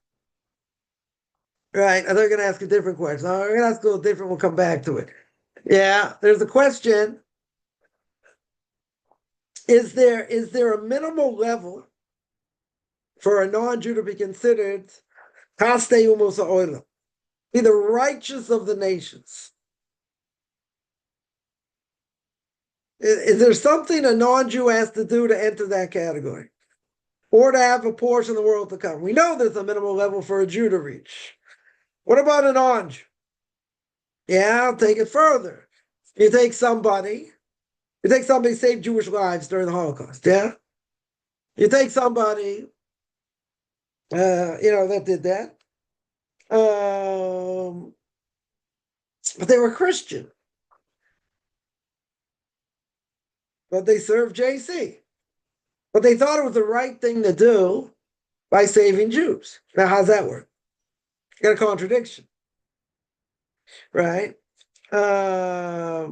Right. I thought you were going to ask a different question. I'm going to ask a little different. We'll come back to it. Yeah. There's a question. Is there a minimal level for a non-Jew to be considered Kastei Umos Ha'olam, be the righteous of the nations? Is there something a non-Jew has to do to enter that category? Or to have a portion of the world to come? We know there's a minimal level for a Jew to reach. What about a non-Jew? Yeah, I'll take it further. You take somebody who saved Jewish lives during the Holocaust, yeah? You take somebody, that did that. But they were Christian. But they served JC. But they thought it was the right thing to do by saving Jews. Now, how's that work? You got a contradiction, right? A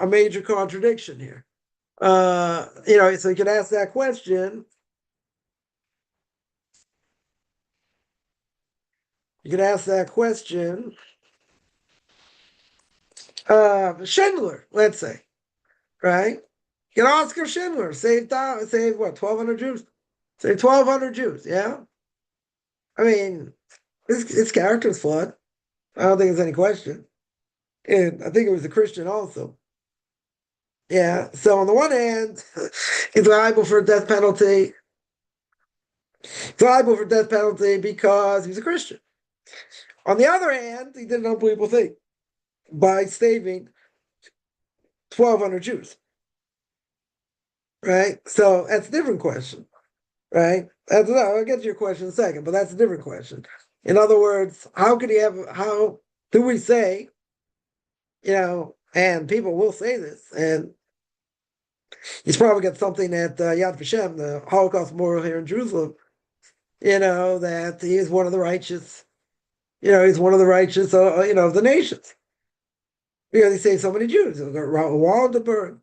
major contradiction here. So you could ask that question. Schindler, let's say, right? You know, Oscar Schindler saved what, 1,200 Jews? Saved 1,200 Jews, yeah? I mean, His character is flawed. I don't think there's any question. And I think it was a Christian also. Yeah. So on the one hand, he's liable for a death penalty. He's liable for death penalty because he's a Christian. On the other hand, he did an unbelievable thing by saving 1,200 Jews. Right? So that's a different question. Right? I'll get to your question in a second, but that's a different question. In other words, how do we say, and people will say this, and he's probably got something at Yad Vashem, the Holocaust Memorial here in Jerusalem, that he is one of the righteous, he's one of the righteous, of the nations. Because he saved so many Jews. Wall to burn.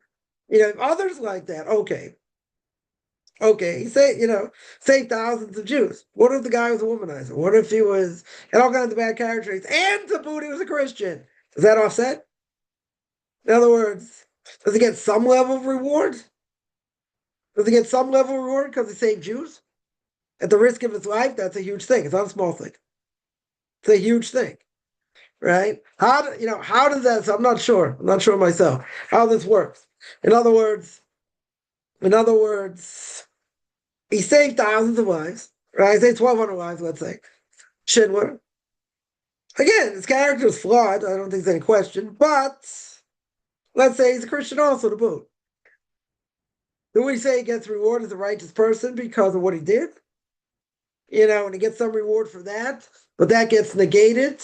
Others like that. Okay. He saved thousands of Jews. What if the guy was a womanizer? What if he had all kinds of bad character traits, and to boot, he was a Christian? Does that offset? In other words, does he get some level of reward? Does he get some level of reward because he saved Jews? At the risk of his life, that's a huge thing. It's not a small thing. It's a huge thing, right? How does that? So I'm not sure. I'm not sure myself how this works. In other words, he saved thousands of lives, right? He saved 1,200 lives, let's say. Schindler. Again, his character is flawed. I don't think there's any question. But let's say he's a Christian also to boot. Do we say he gets rewarded as a righteous person because of what he did? And he gets some reward for that, but that gets negated.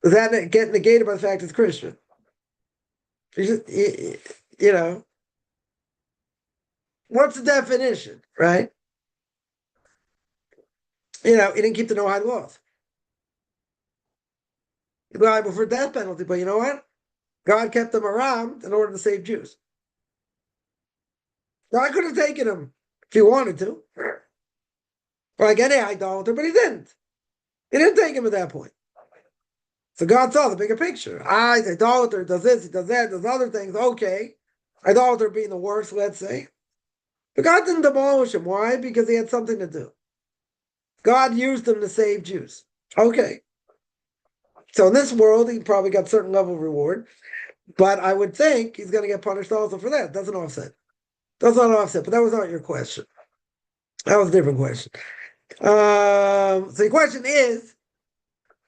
Does that get negated by the fact he's Christian? What's the definition, right? He didn't keep the Noahide laws. He's liable for death penalty, but you know what? God kept him around in order to save Jews. God could have taken him if he wanted to, like any idolater, but he didn't. He didn't take him at that point. So God saw the bigger picture. Idolater does this, he does that, does other things. Okay. Idolater being the worst, let's say. But God didn't demolish him. Why? Because he had something to do. God used him to save Jews. Okay. So in this world, he probably got a certain level of reward, but I would think he's going to get punished also for that. Doesn't offset. Does not offset, but that was not your question. That was a different question. So the question is,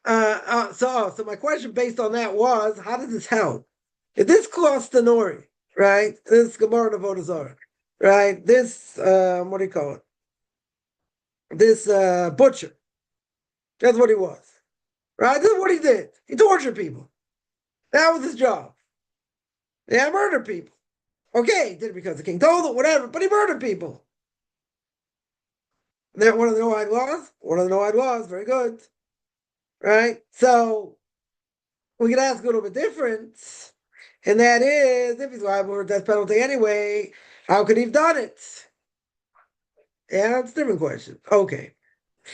so my question based on that was, how does this help? If this costs the Nori, right? This Gemara Avodah Zarah, right? This, what do you call it? This butcher. That's what he was, right? This is what he did. He tortured people. That was his job. Yeah, murdered people. Okay, he did it because the king told him, whatever, but he murdered people. And then one of the Noahide laws? One of the Noahide laws, very good. Right? So we can ask a little bit different, and that is, if he's liable for death penalty anyway, how could he have done it? Yeah, that's a different question. Okay.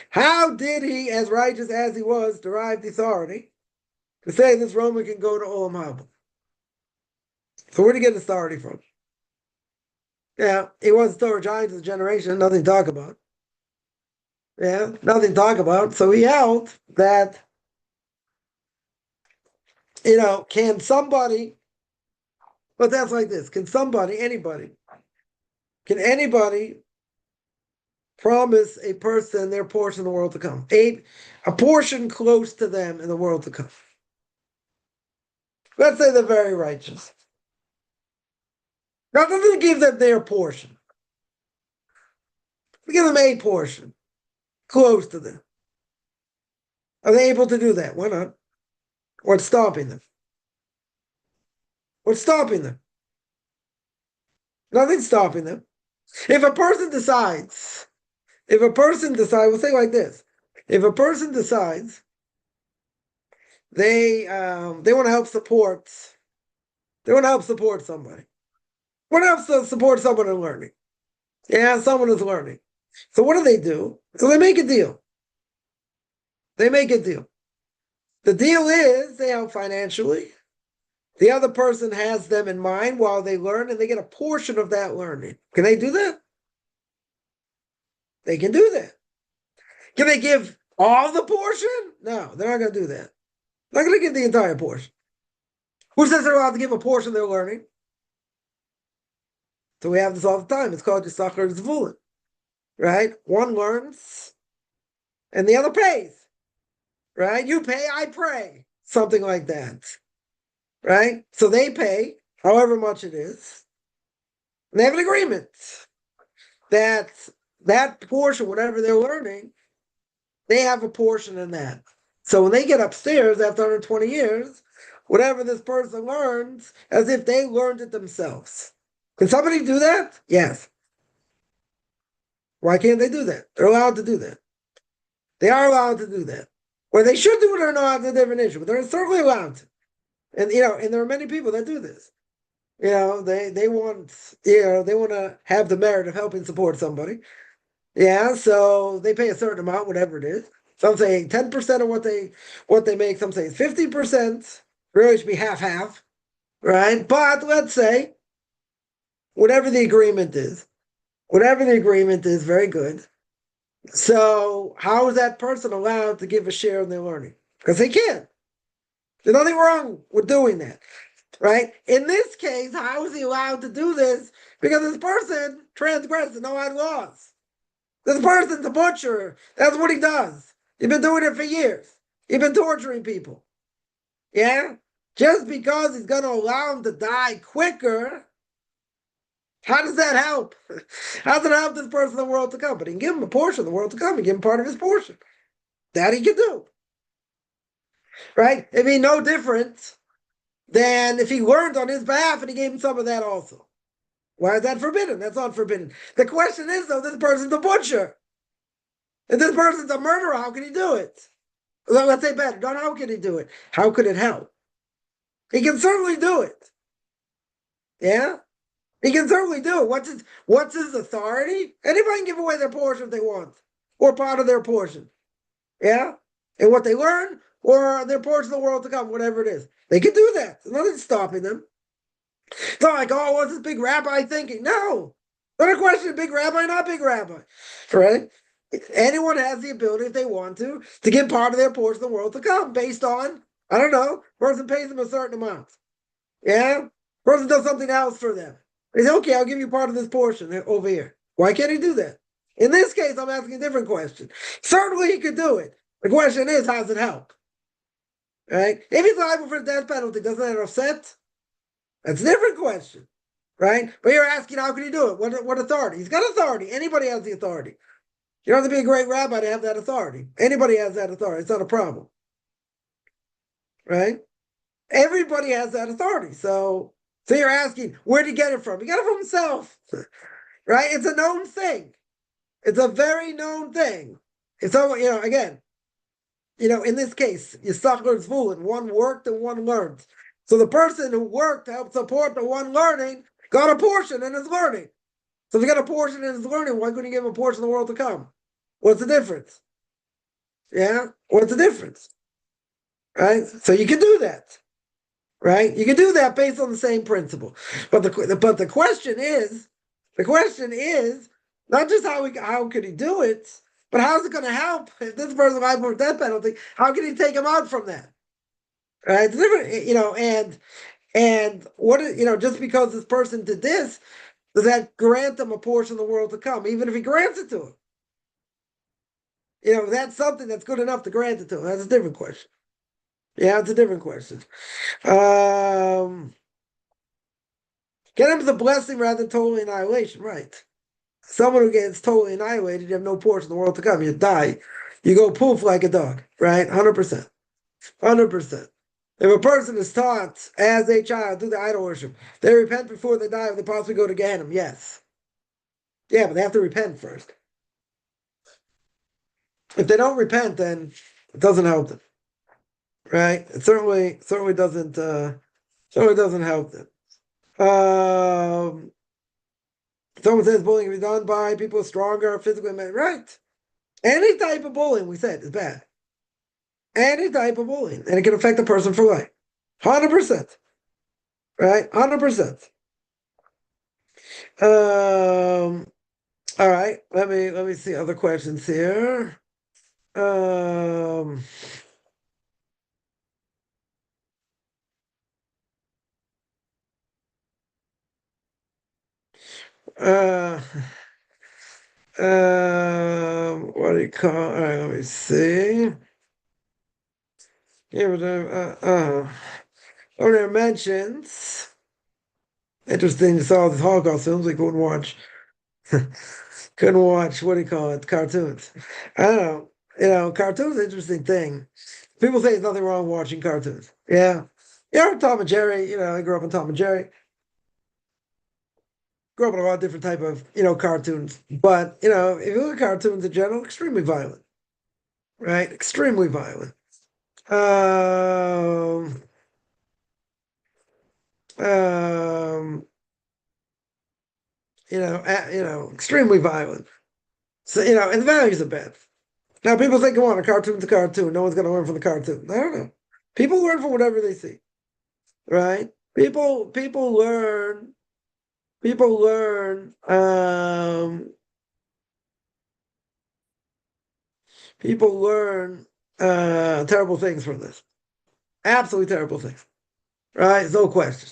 How did he, as righteous as he was, derive the authority to say this Roman can go to Olam Haba? So where did he get authority from? Yeah, he was still a giant of the generation, nothing to talk about. Yeah, nothing to talk about. So he held that, can somebody, but that's like this, can anybody promise a person their portion in the world to come? A portion close to them in the world to come. Let's say they're very righteous. God doesn't give them their portion. We give them a portion close to them. Are they able to do that? Why not? What's stopping them? What's stopping them? Nothing's stopping them. If a person decides, we'll say like this, if a person decides they want to help support somebody. Want to help support someone in learning. Yeah, someone is learning. So what do? So they make a deal. The deal is they help financially. The other person has them in mind while they learn, and they get a portion of that learning. Can they do that? They can do that. Can they give All the portion? No, they're not going to do that. They're not going to give the entire portion. Who says they're allowed to give a portion of their learning? So we have this all the time. It's called Yisachar Zvulun, right? One learns and the other pays, right? You pay, I pray, something like that, right? So they pay however much it is. And they have an agreement that that portion, whatever they're learning, they have a portion in that. So when they get upstairs after 120 years, whatever this person learns, as if they learned it themselves. Can somebody do that? Yes. Why can't they do that? They're allowed to do that. They are allowed to do that. Whether they should do it or not, it's a different issue, but they're certainly allowed to. And and there are many people that do this. They want they want to have the merit of helping support somebody. Yeah, so they pay a certain amount, whatever it is. Some say 10% of what they make. Some say 50%. Really, it should be half, right? But let's say whatever the agreement is, very good. So how is that person allowed to give a share in their learning? Because they can't. There's nothing wrong with doing that, right? In this case, how is he allowed to do this? Because this person transgressed the Noahide laws. This person's a butcher. That's what he does. He's been doing it for years. He's been torturing people. Yeah? Just because he's going to allow him to die quicker, how does that help? How does it help this person in the world to come? But he can give him a portion of the world to come. He can give him part of his portion. That he can do. Right? It'd be no different than if he learned on his behalf and he gave him some of that also. Why is that forbidden? That's not forbidden. The question is, though, this person's a butcher. If this person's a murderer, how can he do it? Let's say better. Not how can he do it? How could it help? He can certainly do it. Yeah? He can certainly do it. What's his authority? Anybody can give away their portion if they want. Or part of their portion. Yeah? And what they learn, or their portion of the world to come, whatever it is. They can do that. There's nothing stopping them. It's not like, oh, what's this big rabbi thinking? No. Not a question of big rabbi, not big rabbi. Right? Anyone has the ability, if they want to give part of their portion of the world to come based on, I don't know, person pays them a certain amount. Yeah? Person does something else for them. They say, okay, I'll give you part of this portion over here. Why can't he do that? In this case, I'm asking a different question. Certainly he could do it. The question is, how does it help? Right? If he's liable for the death penalty, doesn't that offset? That's a different question. Right? But you're asking, how can he do it? What authority? He's got authority. Anybody has the authority. You don't have to be a great rabbi to have that authority. Anybody has that authority. It's not a problem. Right? Everybody has that authority. So you're asking, where did he get it from? He got it from himself. Right? It's a known thing. It's a very known thing. It's so, again, in this case, Yisachar Zvulun, one worked and one learned. So the person who worked to help support the one learning got a portion in his learning. So if he got a portion in his learning, why couldn't he give him a portion of the world to come? What's the difference? Yeah? What's the difference? Right? So you can do that. Right? You can do that based on the same principle. But the question is not just how could he do it, but how's it going to help if this person liable for death penalty? How can he take him out from that? Right? It's different, and what just because this person did this, does that grant them a portion of the world to come, even if he grants it to him? That's something that's good enough to grant it to him. That's a different question. Yeah, it's a different question. Get him the blessing rather than total annihilation, right? Someone who gets totally annihilated, you have no portion of the world to come. You die. You go poof like a dog, right? 100%. 100%. If a person is taught as a child do the idol worship, they repent before they die, if they possibly go to Gehenna, yes. Yeah, but they have to repent first. If they don't repent, then it doesn't help them. Right? It certainly doesn't help them. Someone says bullying can be done by people stronger, physically, right? Any type of bullying, we said, is bad. Any type of bullying, and it can affect a person for life. 100%. Right? 100%. All right. Let me see other questions here. Um, uh, what do you call? All right, let me see. Yeah, but over there mentions interesting. You saw the Holocaust films. We couldn't watch. Couldn't watch. What do you call it? Cartoons. I don't know. Cartoons is an interesting thing. People say there's nothing wrong watching cartoons. Yeah. Tom and Jerry. I grew up on Tom and Jerry. Grew up on a lot of different type of cartoons. But if you look at cartoons in general, extremely violent, right? Extremely violent. Um, um, extremely violent. So and the values are bad. Now people think, come on, a cartoon's a cartoon. No one's going to learn from the cartoon. I don't know. People learn from whatever they see, right? People learn. People learn. People learn terrible things from this. Absolutely terrible things, right? No question.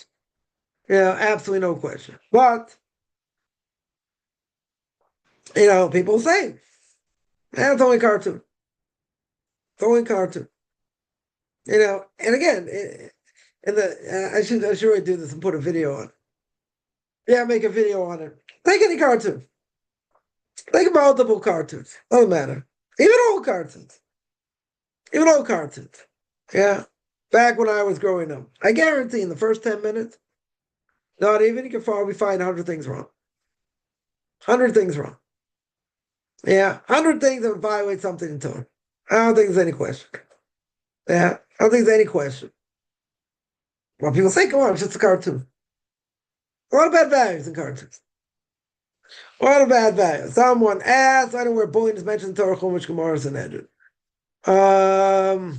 Absolutely no question. But people say, it's only cartoon. It's only cartoon. And again, I should really do this and put a video on. Yeah, make a video on it. Take any cartoon. Take multiple cartoons. Doesn't matter. Even old cartoons. Even old cartoons. Yeah. Back when I was growing up. I guarantee in the first 10 minutes, not even, you can probably find 100 things wrong. 100 things wrong. Yeah. 100 things that would violate something in tone. I don't think there's any question. Yeah. I don't think there's any question. Well, people say, come on, it's just a cartoon. A lot of bad values in cartoons. A lot of bad values. Someone asked, I don't know where bullying is mentioned in Torah, Chumash, Gemara, Sanhedrin. I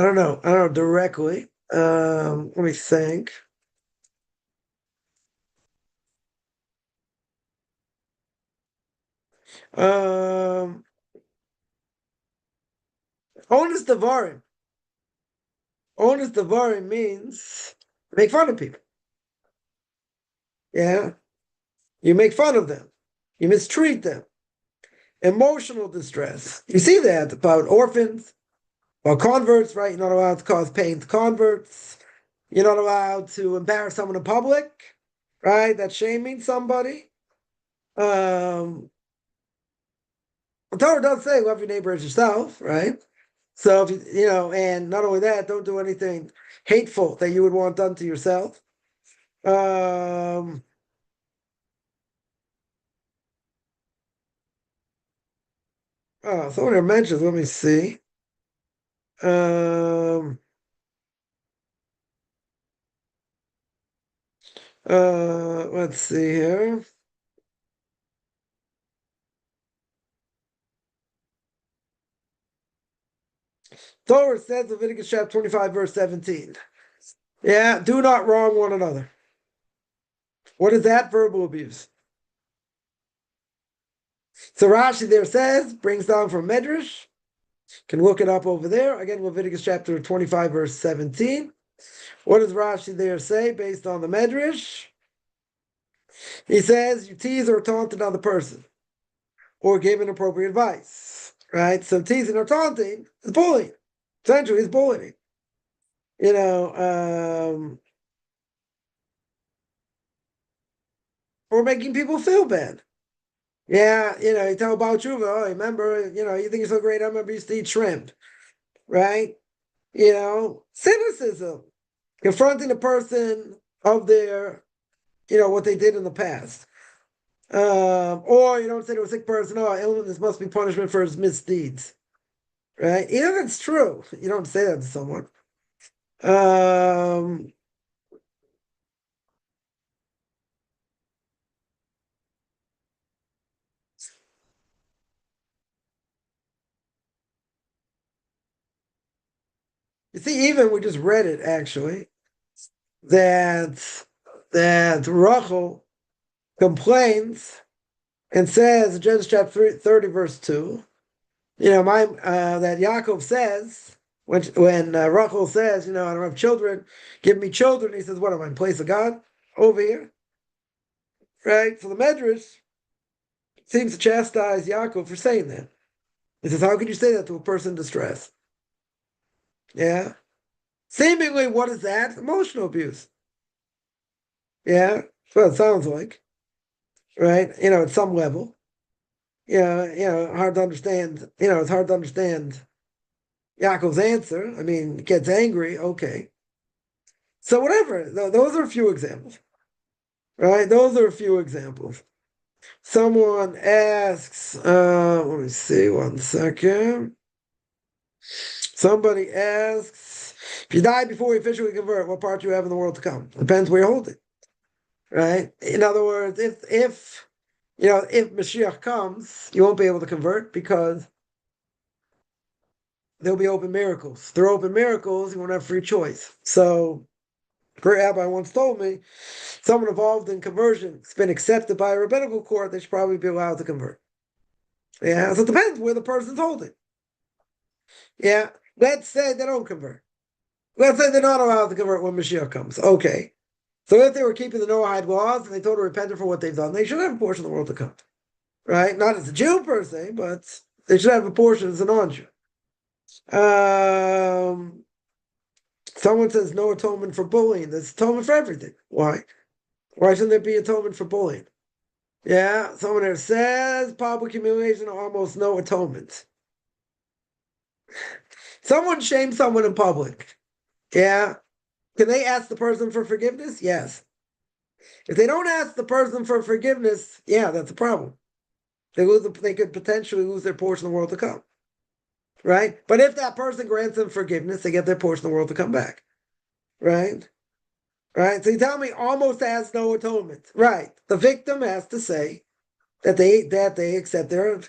don't know. I don't know directly. Let me think. Um, Onus Devarim. Onus Devarim means make fun of people. Yeah. You make fun of them. You mistreat them. Emotional distress. You see that about orphans or converts, right? You're not allowed to cause pain to converts. You're not allowed to embarrass someone in public, right? That's shaming somebody. The Torah does say love your neighbor as yourself, right? So if and not only that, don't do anything hateful that you would want done to yourself. Someone here mentions, let me see. Let's see here. Torah says Leviticus chapter 25, verse 17. Yeah, do not wrong one another. What is that? Verbal abuse. So Rashi there says, brings down from Medrash. Can look it up over there. Again, Leviticus chapter 25, verse 17. What does Rashi there say based on the Medrash? He says, you tease or taunt another person or give inappropriate advice, right? So teasing or taunting is bullying. Essentially, it's bullying. Or making people feel bad. Yeah, you tell about you, oh, remember, you think you're so great, I remember you used to eat shrimp, right? Cynicism, confronting a person of their, what they did in the past. Or you don't say to a sick person, oh, illness must be punishment for his misdeeds, right? Even if it's true, you don't say that to someone. Um, you see, even we just read it actually that Rachel complains and says in Genesis chapter 30, verse 2, that Yaakov says, when Rachel says, I don't have children, give me children, he says, what am I, in place of God over here? Right? So the Medrash seems to chastise Yaakov for saying that. He says, how can you say that to a person in distress? Yeah. Seemingly, what is that? Emotional abuse. Yeah. That's what it sounds like. Right? At some level. Hard to understand. It's hard to understand Yaakov's answer. I mean, gets angry. Okay. So whatever. Those are a few examples. Right? Those are a few examples. Someone asks, let me see, one second. Somebody asks, if you die before you officially convert, what part do you have in the world to come? Depends where you hold it. Right? In other words, if Mashiach comes, you won't be able to convert because there'll be open miracles. If there are open miracles, you won't have free choice. So, a great rabbi once told me, someone involved in conversion has been accepted by a rabbinical court, they should probably be allowed to convert. Yeah, so it depends where the person's holding. Yeah, let's say they don't convert. Let's say they're not allowed to convert when Mashiach comes. Okay. So if they were keeping the Noahide laws and they told to repent for what they've done, they should have a portion of the world to come. Right? Not as a Jew per se, but they should have a portion as a non-Jew. Someone says no atonement for bullying. There's atonement for everything. Why? Why shouldn't there be atonement for bullying? Yeah, someone there says public humiliation, almost no atonement. Someone shames someone in public. Yeah. Can they ask the person for forgiveness? Yes. If they don't ask the person for forgiveness, yeah, that's a problem. They could potentially lose their portion of the world to come. Right? But if that person grants them forgiveness, they get their portion of the world to come back. Right? Right? So you tell me almost has no atonement. Right. The victim has to say that they accept their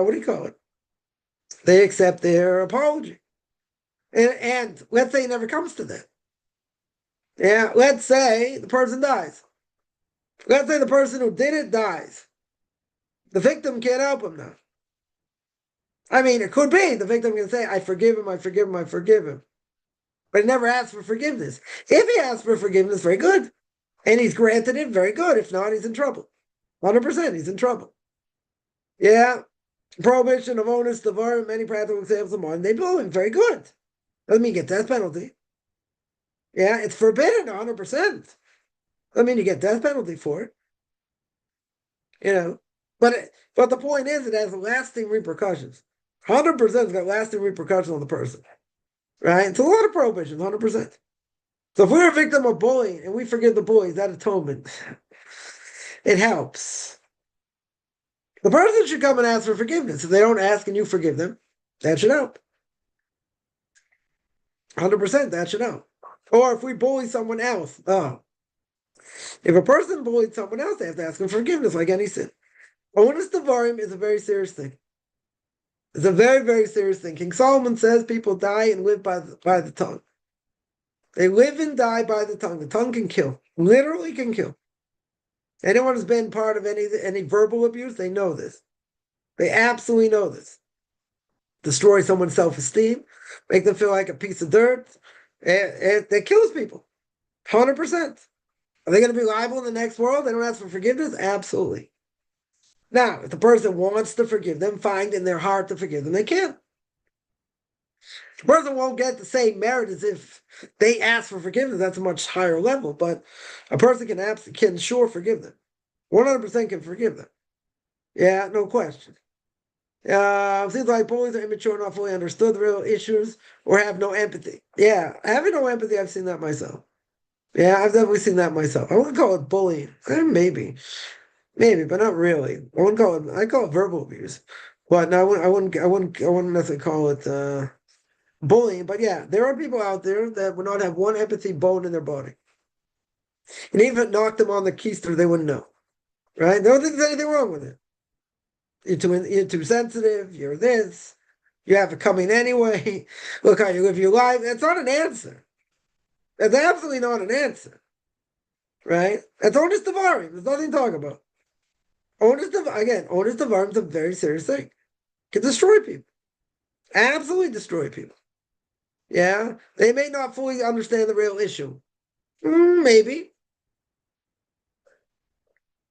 what do you call it? They accept their apology. And let's say it never comes to that. Yeah, let's say the person dies. Let's say the person who did it dies. The victim can't help him now. I mean, it could be the victim can say, I forgive him, I forgive him, I forgive him. But he never asks for forgiveness. If he asks for forgiveness, very good. And he's granted it, very good. If not, he's in trouble. 100%, he's in trouble. Yeah. Prohibition of onus, devar, many practical examples of modern day bullying, very good. Doesn't mean you get death penalty. Yeah, it's forbidden 100%. Doesn't mean you get death penalty for it. But the point is, it has lasting repercussions. 100% has got lasting repercussions on the person. Right? It's a lot of prohibitions, 100%. So if we're a victim of bullying and we forgive the bullies, that atonement, it helps. The person should come and ask for forgiveness. If they don't ask and you forgive them, that should help. 100%, that should help. Or if we bully someone else, if a person bullied someone else, they have to ask them forgiveness like any sin. Onus devarim is a very serious thing. It's a very, very serious thing. King Solomon says people die and live by the tongue. They live and die by the tongue. The tongue can kill. Literally can kill. Anyone who's been part of any verbal abuse, they know this. They absolutely know this. Destroy someone's self-esteem, make them feel like a piece of dirt. It kills people. 100%. Are they going to be liable in the next world? They don't ask for forgiveness? Absolutely. Now, if the person wants to forgive them, find in their heart to forgive them, they can. The person won't get the same merit as if they ask for forgiveness. That's a much higher level, but a person can sure forgive them. 100% can forgive them. Yeah, no question. Seems like bullies are immature, not fully understood the real issues, or have no empathy. Yeah, having no empathy, I've seen that myself. Yeah, I've definitely seen that myself. I wouldn't call it bullying. Maybe, but not really. I call it verbal abuse. But no, I wouldn't necessarily call it bullying. But yeah, there are people out there that would not have one empathy bone in their body. And even if it knocked them on the keister, they wouldn't know. Right? They don't think there's anything wrong with it. You're too sensitive, you're this, you have it coming anyway. Look how you live your life. That's not an answer. That's absolutely not an answer. Right? That's onus devarim. There's nothing to talk about. Onus Devarim is a very serious thing. Can destroy people. Absolutely destroy people. Yeah. They may not fully understand the real issue. Maybe.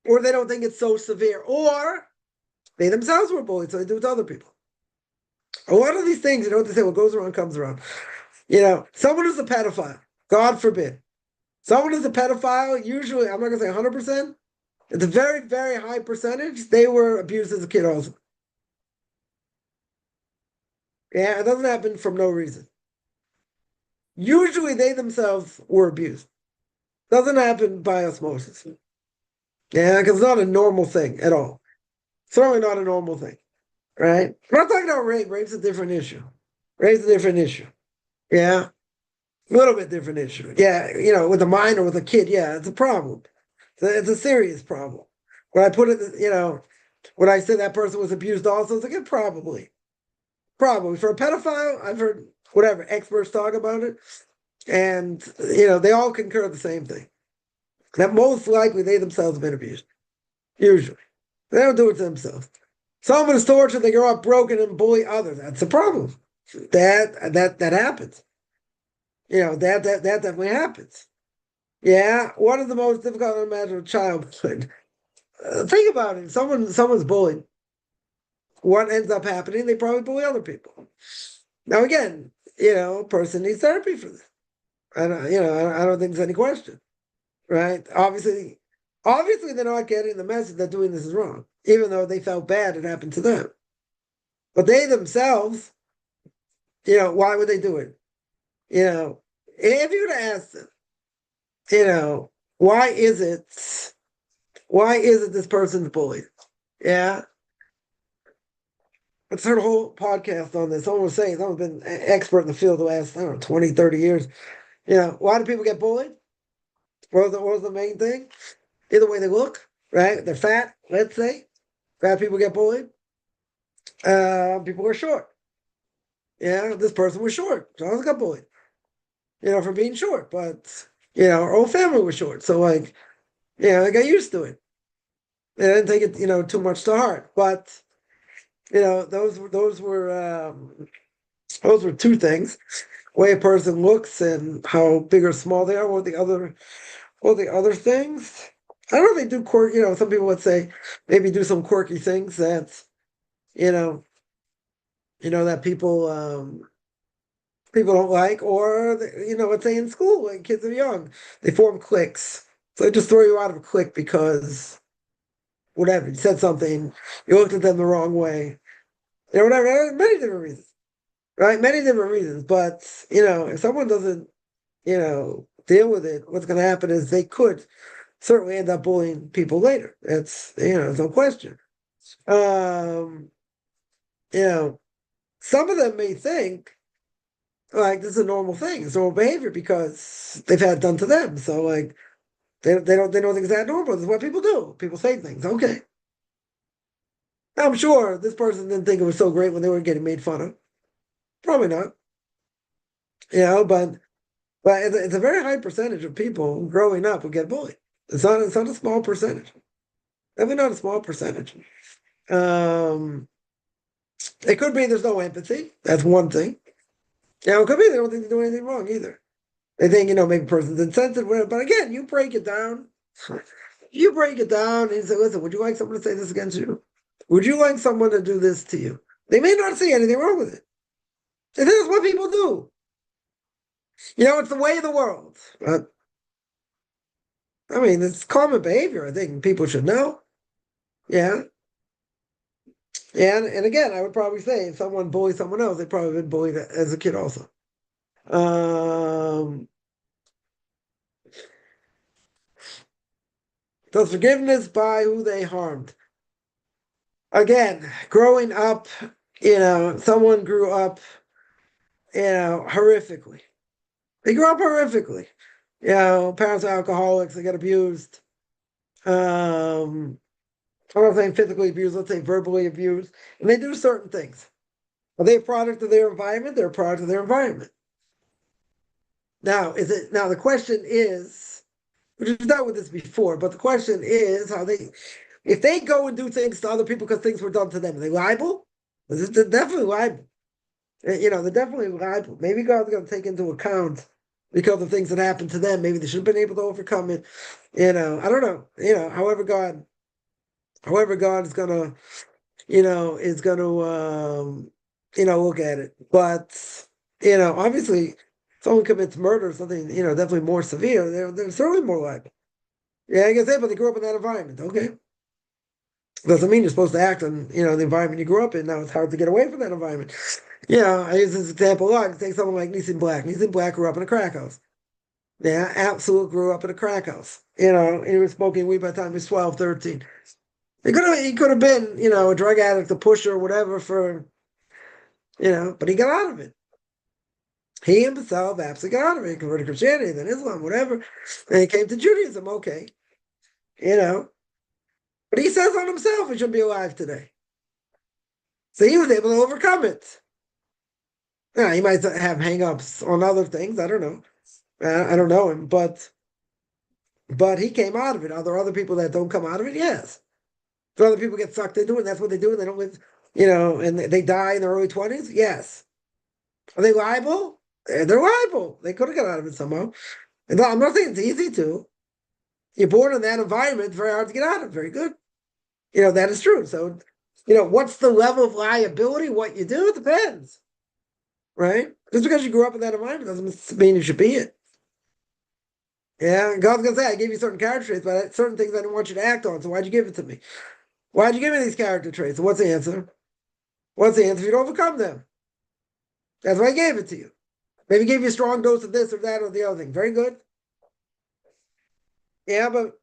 Or they don't think it's so severe. Or they themselves were bullied, so they do it to other people. A lot of these things, you know what they say, what goes around comes around. Someone who's a pedophile, God forbid. Someone who's a pedophile, usually, I'm not going to say 100%, it's a very, very high percentage, they were abused as a kid also. Yeah, it doesn't happen from no reason. Usually they themselves were abused. Doesn't happen by osmosis. Yeah, because it's not a normal thing at all. Certainly not a normal thing, right? We're not talking about rape. Rape's a different issue. Rape's a different issue. Yeah, a little bit different issue. Yeah, with a minor, with a kid, yeah, it's a problem. It's a serious problem. When I put it, when I say that person was abused also, it's like, yeah, probably. Probably. For a pedophile, I've heard whatever, experts talk about it. And, they all concur the same thing. That most likely they themselves have been abused. Usually. They don't do it to themselves. Someone is tortured, they grow up broken and bully others. That's a problem. That happens. That definitely happens. Yeah. What is the most difficult and unimaginable childhood? Think about it. Someone's bullied. What ends up happening? They probably bully other people. Now again, person needs therapy for this. I don't think there's any question, right? Obviously, they're not getting the message that doing this is wrong, even though they felt bad it happened to them. But they themselves, why would they do it? If you were to ask them, why is it this person's bullied? Yeah. Let's heard a whole podcast on this. Someone was saying, someone's been an expert in the field the last, I don't know, 20, 30 years. Why do people get bullied? What was the main thing? Either way they look, right? They're fat, let's say. Fat people get bullied. People are short. Yeah, this person was short. So I got bullied, for being short. But, our whole family was short. So, like, I got used to it. And I didn't take it, too much to heart. But, those were two things: way a person looks and how big or small they are. What the other things? I don't know if they do quirky. Some people would say maybe do some quirky things that you know that people don't like, or let's say in school when kids are young, they form cliques. So they just throw you out of a clique because whatever you said something, you looked at them the wrong way, whatever. Many different reasons. Right? Many different reasons. But, if someone doesn't, deal with it, what's going to happen is they could certainly end up bullying people later. There's no question. Um, some of them may think like this is a normal thing, it's normal behavior because they've had it done to them. So like they don't think it's that normal. This is what people do. People say things. Okay. Now, I'm sure this person didn't think it was so great when they were getting made fun of. Probably not. But it's a very high percentage of people growing up who get bullied. It's not a small percentage. Definitely not a small percentage. Um, it could be there's no empathy. That's one thing. It could be they don't think they're doing anything wrong either. They think, maybe a person's insensitive, whatever. But again, you break it down. You break it down and say, listen, would you like someone to say this against you? Would you like someone to do this to you? They may not see anything wrong with it. And this is what people do. It's the way of the world. But I mean, it's common behavior. I think people should know. Yeah. And again, I would probably say if someone bullies someone else, they've probably been bullied as a kid also. Does forgiveness by who they harmed? Again, growing up, someone grew up, horrifically. They grew up horrifically. Parents are alcoholics, they get abused. I'm not saying physically abused, let's say verbally abused. And they do certain things. Are they a product of their environment? They're a product of their environment. Now, the question is, we've dealt with this before, but the question is if they go and do things to other people because things were done to them, are they liable? They're definitely liable. They're definitely liable. Maybe God's going to take into account because of things that happened to them. Maybe they should have been able to overcome it. I don't know. However God is gonna, is gonna, look at it. But obviously, if someone commits murder or something, definitely more severe. They're certainly more liable. Yeah, I can say, but they grew up in that environment. Okay, doesn't mean you're supposed to act on, the environment you grew up in. Now it's hard to get away from that environment. I use this example a lot. I can take someone like Nissim Black. Nissim Black grew up in a crack house. Yeah, absolutely grew up in a crack house. And he was smoking weed by the time he was 12, 13. He could have been, a drug addict, a pusher, or whatever but he got out of it. He himself absolutely got out of it. He converted to Christianity, then Islam, whatever. And he came to Judaism, okay. You know. But he says on himself he shouldn't be alive today. So he was able to overcome it. Yeah, he might have hang-ups on other things. I don't know. I don't know him, but he came out of it. Are there other people that don't come out of it? Yes. Do other people get sucked into it? And that's what they do, and they don't live, and they die in their early 20s? Yes. Are they liable? They're liable. They could have got out of it somehow. And I'm not saying it's easy to. You're born in that environment, it's very hard to get out of it. Very good. That is true. So, what's the level of liability? What you do? It depends. Right? Just because you grew up in that environment doesn't mean you should be it. Yeah, and God's gonna say, I gave you certain character traits, but certain things I didn't want you to act on. So why'd you give it to me? Why'd you give me these character traits? So what's the answer? What's the answer? You don't overcome them. That's why I gave it to you. Maybe gave you a strong dose of this or that or the other thing. Very good. Yeah, but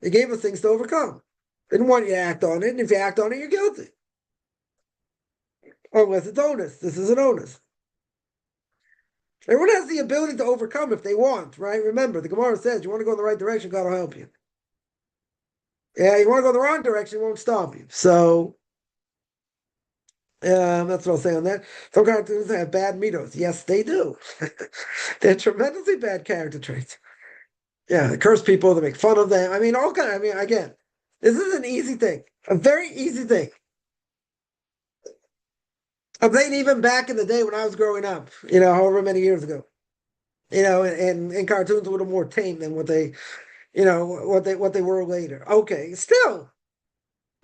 they gave us things to overcome. They didn't want you to act on it, and if you act on it, you're guilty. Unless it's onus. This is an onus. Everyone has the ability to overcome if they want, right? Remember, the Gemara says you want to go in the right direction, God will help you. Yeah, you want to go in the wrong direction, it won't stop you. So, that's what I'll say on that. Some cartoons have bad mitos. Yes, they do. They're tremendously bad character traits. Yeah, they curse people, they make fun of them. I mean, all kind. I mean, again, this is an easy thing, a very easy thing. I'm saying even back in the day when I was growing up, however many years ago, and cartoons were a little more tame than what they, what they were later. Okay, still,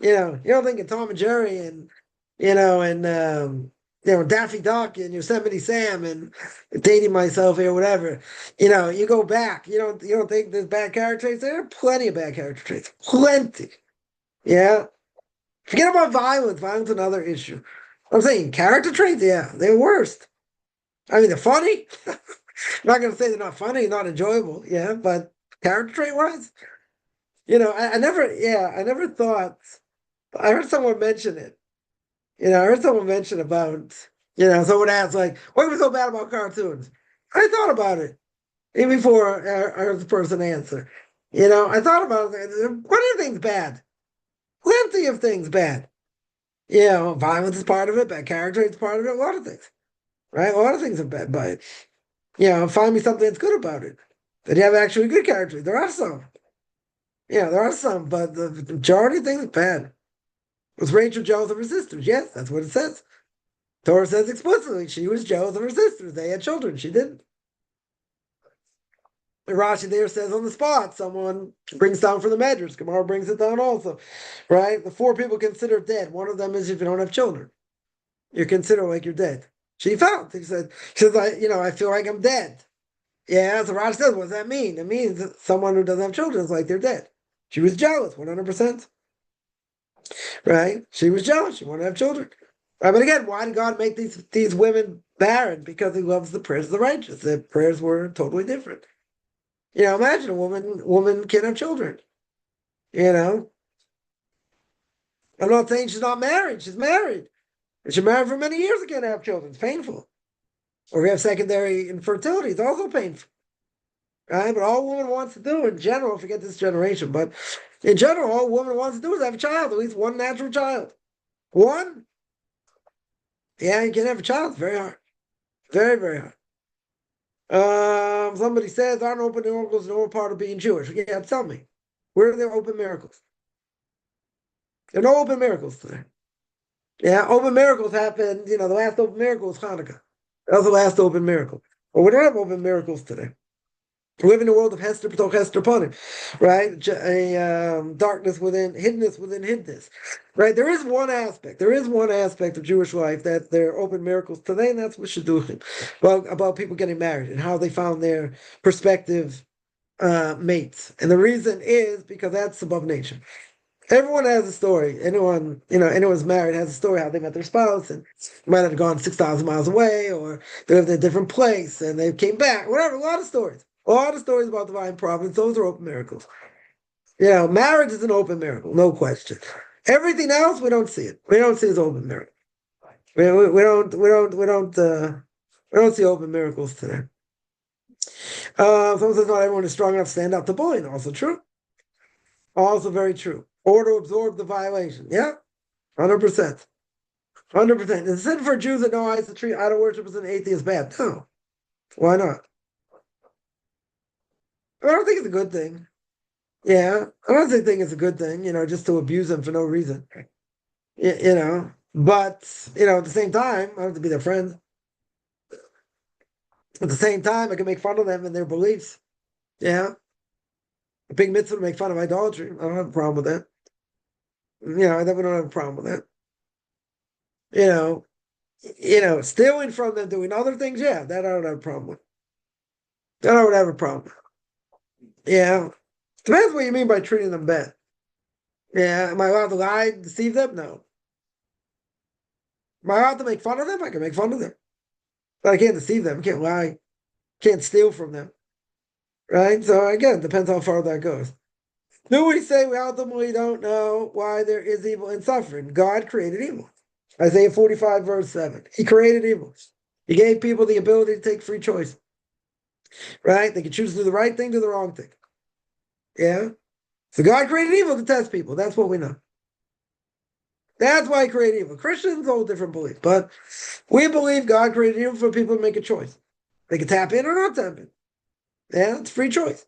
you don't think of Tom and Jerry and Daffy Duck and Yosemite Sam and dating myself here, whatever. You go back. You don't think there's bad character traits? There are plenty of bad character traits. Plenty. Yeah. Forget about violence. Violence is another issue. I'm saying character traits, yeah, they're worst. I mean, they're funny. I'm not gonna say they're not funny, not enjoyable, yeah, but character trait wise, I never thought. I heard someone mention it. I heard someone mention about, someone asked like, "What was so bad about cartoons?" I thought about it even before I heard the person answer. I thought about it. What are things bad? Plenty of things bad. Violence is part of it, bad character is part of it, a lot of things, right? A lot of things are bad, but find me something that's good about it. That you have actually good characters. There are some. Yeah, there are some, but the majority of things are bad. Was Rachel jealous of her sisters? Yes, that's what it says. Torah says explicitly she was jealous of her sisters. They had children. She didn't. And Rashi there says on the spot, someone brings down for the measures. Gemara brings it down also, right? The four people considered dead. One of them is if you don't have children, you're considered like you're dead. She felt. She said, I feel like I'm dead. Yeah, so Rashi says, what does that mean? It means that someone who doesn't have children is like they're dead. She was jealous, 100%. Right? She was jealous. She wanted to have children. Right, but again, why did God make these women barren? Because He loves the prayers of the righteous. The prayers were totally different. Imagine a woman can't have children. I'm not saying she's not married. She's married. And she's married for many years and can't have children. It's painful. Or we have secondary infertility. It's also painful. Right? But all a woman wants to do in general, forget this generation, but in general, all a woman wants to do is have a child, at least one natural child. One? Yeah, you can have a child. It's very hard. Very, very hard. Somebody says, aren't open miracles no part of being Jewish? Yeah, tell me. Where are the open miracles? There are no open miracles today. Yeah, open miracles happened, the last open miracle was Hanukkah. That was the last open miracle. But we don't have open miracles today. We live in a world of Hester P'toch Hester Panim, right? Darkness within, hiddenness, right? There is one aspect of Jewish life that there are open miracles today, and that's what Shidduchim, about people getting married and how they found their prospective mates. And the reason is because that's above nature. Everyone has a story. Anyone's married has a story how they met their spouse and might have gone 6,000 miles away, or they lived in a different place and they came back, whatever, a lot of stories. A lot of stories about divine providence. Those are open miracles. Marriage is an open miracle, no question. Everything else, we don't see it. We don't see it as open miracle. We don't see open miracles today. Someone says not everyone is strong enough to stand up to bullying. Also true. Also very true. Or to absorb the violation. Yeah, 100%. 100%. Is it for Jews that know eyes to treat idol worship as an atheist bad? No. Why not? I don't think it's a good thing. Yeah, I don't think it's a good thing, just to abuse them for no reason. But, at the same time, I have to be their friend. At the same time, I can make fun of them and their beliefs. Yeah. A big mitzvah to make fun of idolatry. I don't have a problem with that. I definitely don't have a problem with that. Stealing from them, doing other things, yeah, that I don't have a problem with. That I would have a problem with. Yeah. Depends what you mean by treating them bad. Yeah. Am I allowed to lie, deceive them? No. Am I allowed to make fun of them? I can make fun of them. But I can't deceive them. I can't lie. Can't steal from them. Right? So again, it depends how far that goes. Do we say we ultimately don't know why there is evil and suffering? God created evil. Isaiah 45, verse 7. He created evil. He gave people the ability to take free choice. Right? They can choose to do the right thing, do the wrong thing. Yeah? So God created evil to test people. That's what we know. That's why he created evil. Christians, a whole different belief. But we believe God created evil for people to make a choice. They can tap in or not tap in. Yeah, it's free choice.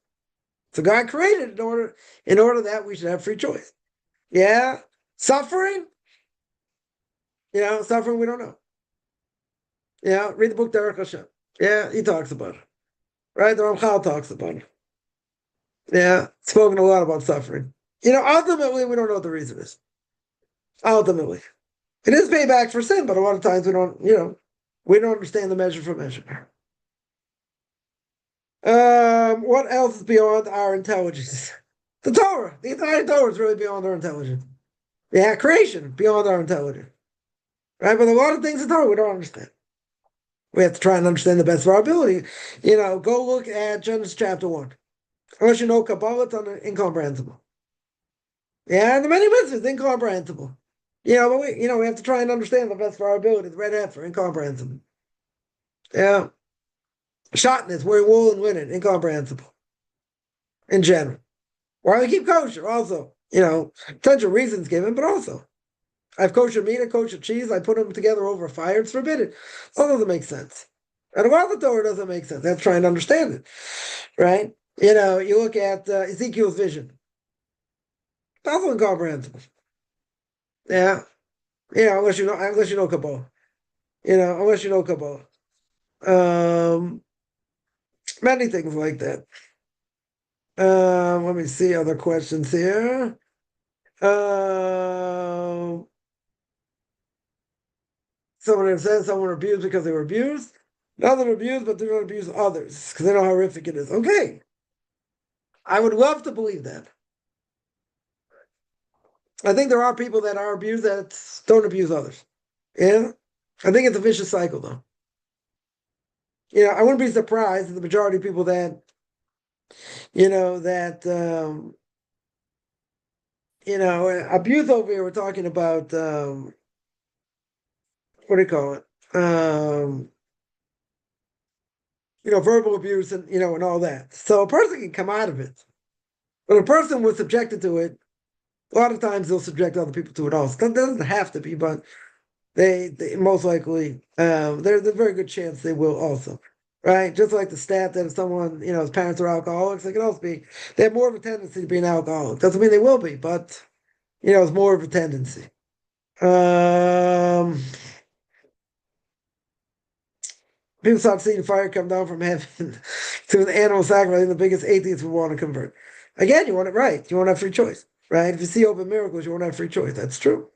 So God created in order that we should have free choice. Yeah. Suffering? Suffering we don't know. Yeah, read the book Derek Hashem. Yeah, he talks about it. Right? The Ramchal talks about it. Yeah, spoken a lot about suffering. Ultimately, we don't know what the reason is. Ultimately. It is payback for sin, but a lot of times we don't understand the measure for measure. What else is beyond our intelligence? The Torah. The entire Torah is really beyond our intelligence. Yeah, creation, beyond our intelligence. Right? But a lot of things in Torah we don't understand. We have to try and understand the best of our ability. Go look at Genesis chapter 1. Unless you know Kabbalah, it's incomprehensible. Yeah, and the many mitzvahs, incomprehensible. But we have to try and understand the best of our ability. The red heifer, incomprehensible. Yeah. Shotness, wearing wool and linen, incomprehensible. In general. Why we keep kosher, also. Potential reasons given, but also. I have kosher meat and kosher cheese. I put them together over a fire. It's forbidden. All doesn't make sense. And a lot of the Torah doesn't make sense. That's trying to understand it. Right? You look at Ezekiel's vision. It's also incomprehensible. Yeah. Unless you know Kabbalah. Unless you know Kabbalah. Many things like that. Let me see other questions here. Someone says someone were abused because they were abused. Not that they're abused, but they don't abuse others because they know how horrific it is. Okay. I would love to believe that. I think there are people that are abused that don't abuse others. Yeah? I think it's a vicious cycle, though. I wouldn't be surprised if the majority of people that, abuse over here, we're talking about, what do you call it? Verbal abuse and, and all that. So a person can come out of it. But a person was subjected to it, a lot of times they'll subject other people to it also. That doesn't have to be, but they most likely, there's a very good chance they will also. Right? Just like the stat that if someone, his parents are alcoholics, they can also be, they have more of a tendency to be an alcoholic. Doesn't mean they will be, but It's more of a tendency. Um, People start seeing fire come down from heaven to an animal sacrifice, the biggest atheists would want to convert. Again, you want it right. You want to have free choice, right? If you see open miracles, you want to have free choice. That's true.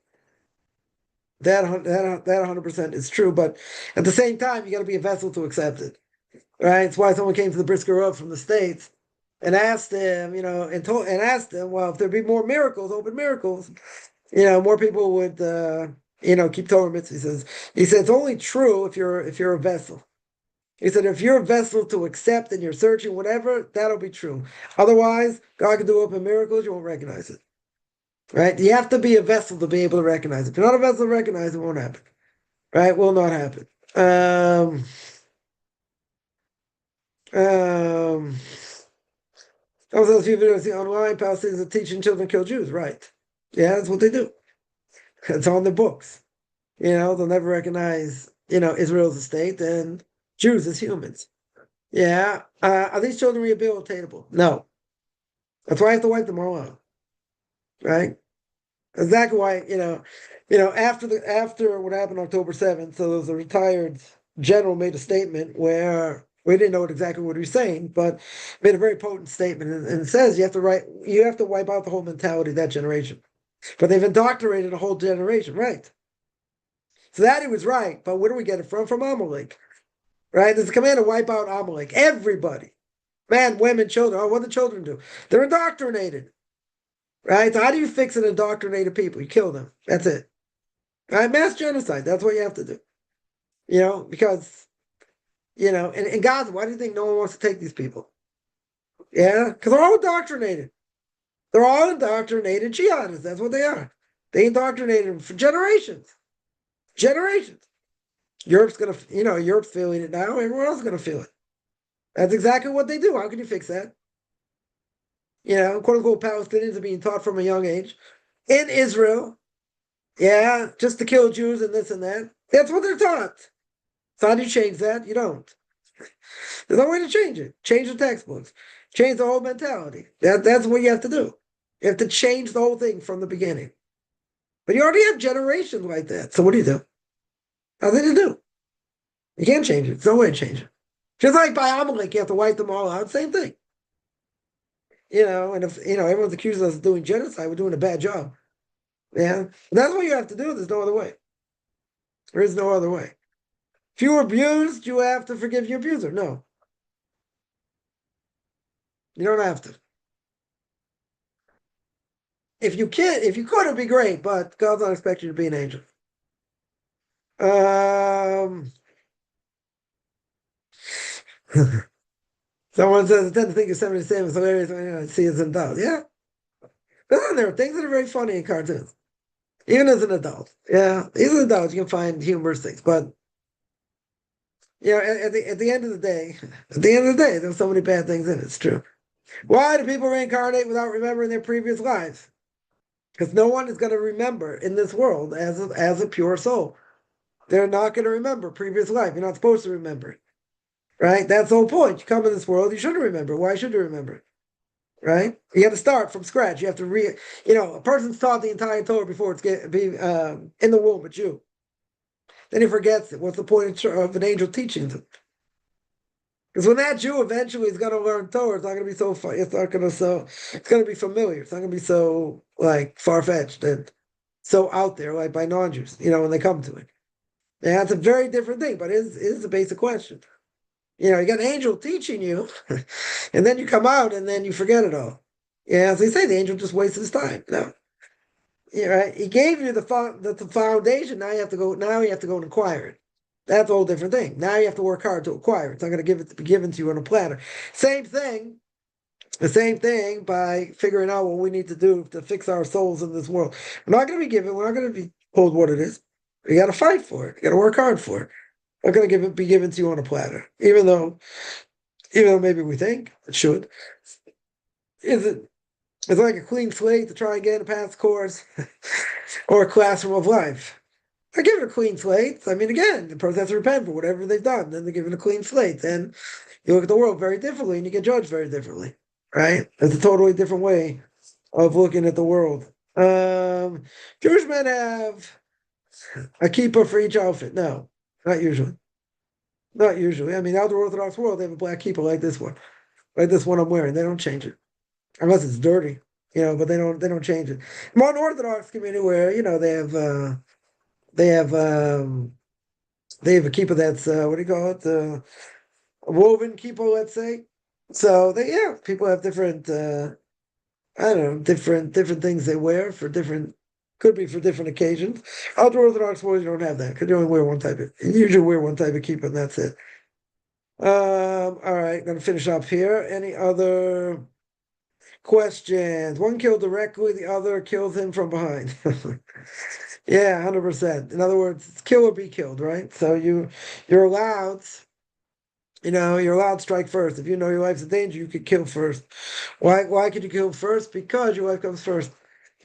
That 100% is true. But at the same time, you got to be a vessel to accept it, right? It's why someone came to the Brisker Rav from the States and asked him, and asked him, well, if there'd be more miracles, open miracles, more people would, keep Torah mitzvahs. He said it's only true if you're a vessel. He said, if you're a vessel to accept and you're searching, whatever, that'll be true. Otherwise, God can do open miracles, you won't recognize it. Right? You have to be a vessel to be able to recognize it. If you're not a vessel to recognize it, won't happen. Right? Will not happen. I was on a few videos online, Palestinians are teaching children to kill Jews. Right. Yeah, that's what they do. It's on their books. They'll never recognize, Israel as a state and Jews as humans. Yeah. Are these children rehabilitatable? No. That's why I have to wipe them all out. Right? Exactly why, after what happened October 7th, so there was a retired general made a statement where we didn't know exactly what he was saying, but made a very potent statement and it says you have to wipe out the whole mentality of that generation. But they've indoctrinated a whole generation, right? So that he was right, but where do we get it from? From Amalek. Right? There's a command to wipe out Amalek. Everybody. Man, women, children. Oh, what do the children do? They're indoctrinated. Right? So how do you fix an indoctrinated people? You kill them. That's it. Right? Mass genocide. That's what you have to do. Because, in Gaza, why do you think no one wants to take these people? Yeah? Because they're all indoctrinated. They're all indoctrinated jihadists. That's what they are. They indoctrinated them for generations. Generations. Europe's feeling it now. Everyone else is going to feel it. That's exactly what they do. How can you fix that? Quote unquote Palestinians are being taught from a young age in Israel. Yeah, just to kill Jews and this and that. That's what they're taught. So how do you change that? You don't. There's no way to change it. Change the textbooks. Change the whole mentality. That's what you have to do. You have to change the whole thing from the beginning. But you already have generations like that. So what do you do? Nothing to do. You can't change it. There's no way to change it. Just like by Amalek, you have to wipe them all out. Same thing. And if everyone's accusing us of doing genocide, we're doing a bad job. Yeah. That's what you have to do. There's no other way. There is no other way. If you were abused, you have to forgive your abuser. No. You don't have to. If you could, it'd be great, but God's not expecting you to be an angel. Someone says, I tend to think of 77 is hilarious when I see it's an adult. Yeah. There are things that are very funny in cartoons. Even as an adult. Yeah. Even as an adult, you can find humorous things. But at the end of the day, there's so many bad things in it. It's true. Why do people reincarnate without remembering their previous lives? Because no one is going to remember in this world as a pure soul. They're not going to remember previous life. You're not supposed to remember it. Right? That's the whole point. You come in this world, you shouldn't remember. Why should you remember it? Right? You have to start from scratch. You have to a person's taught the entire Torah before it's in the womb, a Jew. Then he forgets it. What's the point of an angel teaching them? Because when that Jew eventually is going to learn Torah, it's not going to be so fun. It's going to be familiar. It's not going to be so far-fetched and so out there by non-Jews, when they come to it. Yeah, it's a very different thing, but it is a basic question. You got an angel teaching you, and then you come out and then you forget it all. Yeah, as they say, the angel just wasted his time. No. Yeah, right. He gave you the foundation. Now you have to go and acquire it. That's a whole different thing. Now you have to work hard to acquire it. It's not going to be given to you on a platter. The same thing by figuring out what we need to do to fix our souls in this world. We're not going to be given. We're not going to be told what it is. You got to fight for it. You got to work hard for it. Not going to be given to you on a platter, even though maybe we think it should. It's like a clean slate to try and get a pass course or a classroom of life. I give it a clean slate. I mean, again, the person has to repent for whatever they've done. Then they give it a clean slate. Then you look at the world very differently and you get judged very differently, right? It's a totally different way of looking at the world Jewish men have a kippah for each outfit. No, not usually. Not usually. I mean, out the Orthodox world, they have a black kippah like this one I'm wearing. They don't change it unless it's dirty, but they don't change it. Modern Orthodox community where they have they have a kippah that's what do you call it? A woven kippah, let's say. So people have different I don't know, different things they wear for different could be for different occasions. Ultra Orthodox boys don't have that because you only wear one type of you usually wear one type of kippah and that's it. All right, gonna finish up here. Any other questions? One killed directly, the other killed him from behind. Yeah, 100%. In other words, it's kill or be killed, right? So you're allowed. You're allowed to strike first. If you know your life's in danger, you could kill first. Why could you kill first? Because your life comes first.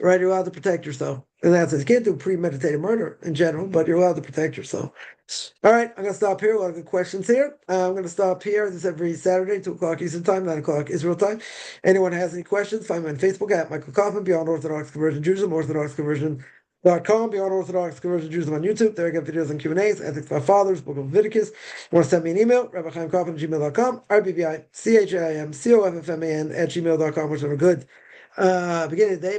Right? You're allowed to protect yourself. And that's it. You can't do premeditated murder in general, but you're allowed to protect yourself. All right, I'm gonna stop here. A lot of good questions here. I'm gonna stop here. This is every Saturday, 2 o'clock Eastern Time, 9 o'clock Israel time. Anyone has any questions, find me on Facebook at Michael Kaufman, Beyond Orthodox Conversion Judaism, OrthodoxConversion.com, Beyond Orthodox Conversion Judaism on YouTube. There I got videos on Q&As, ethics about fathers, Book of Leviticus. You want to send me an email, rabbichaimkaufman@gmail.com, RBBICHAIMCOFFMAN at gmail.com, which are good beginning of the day.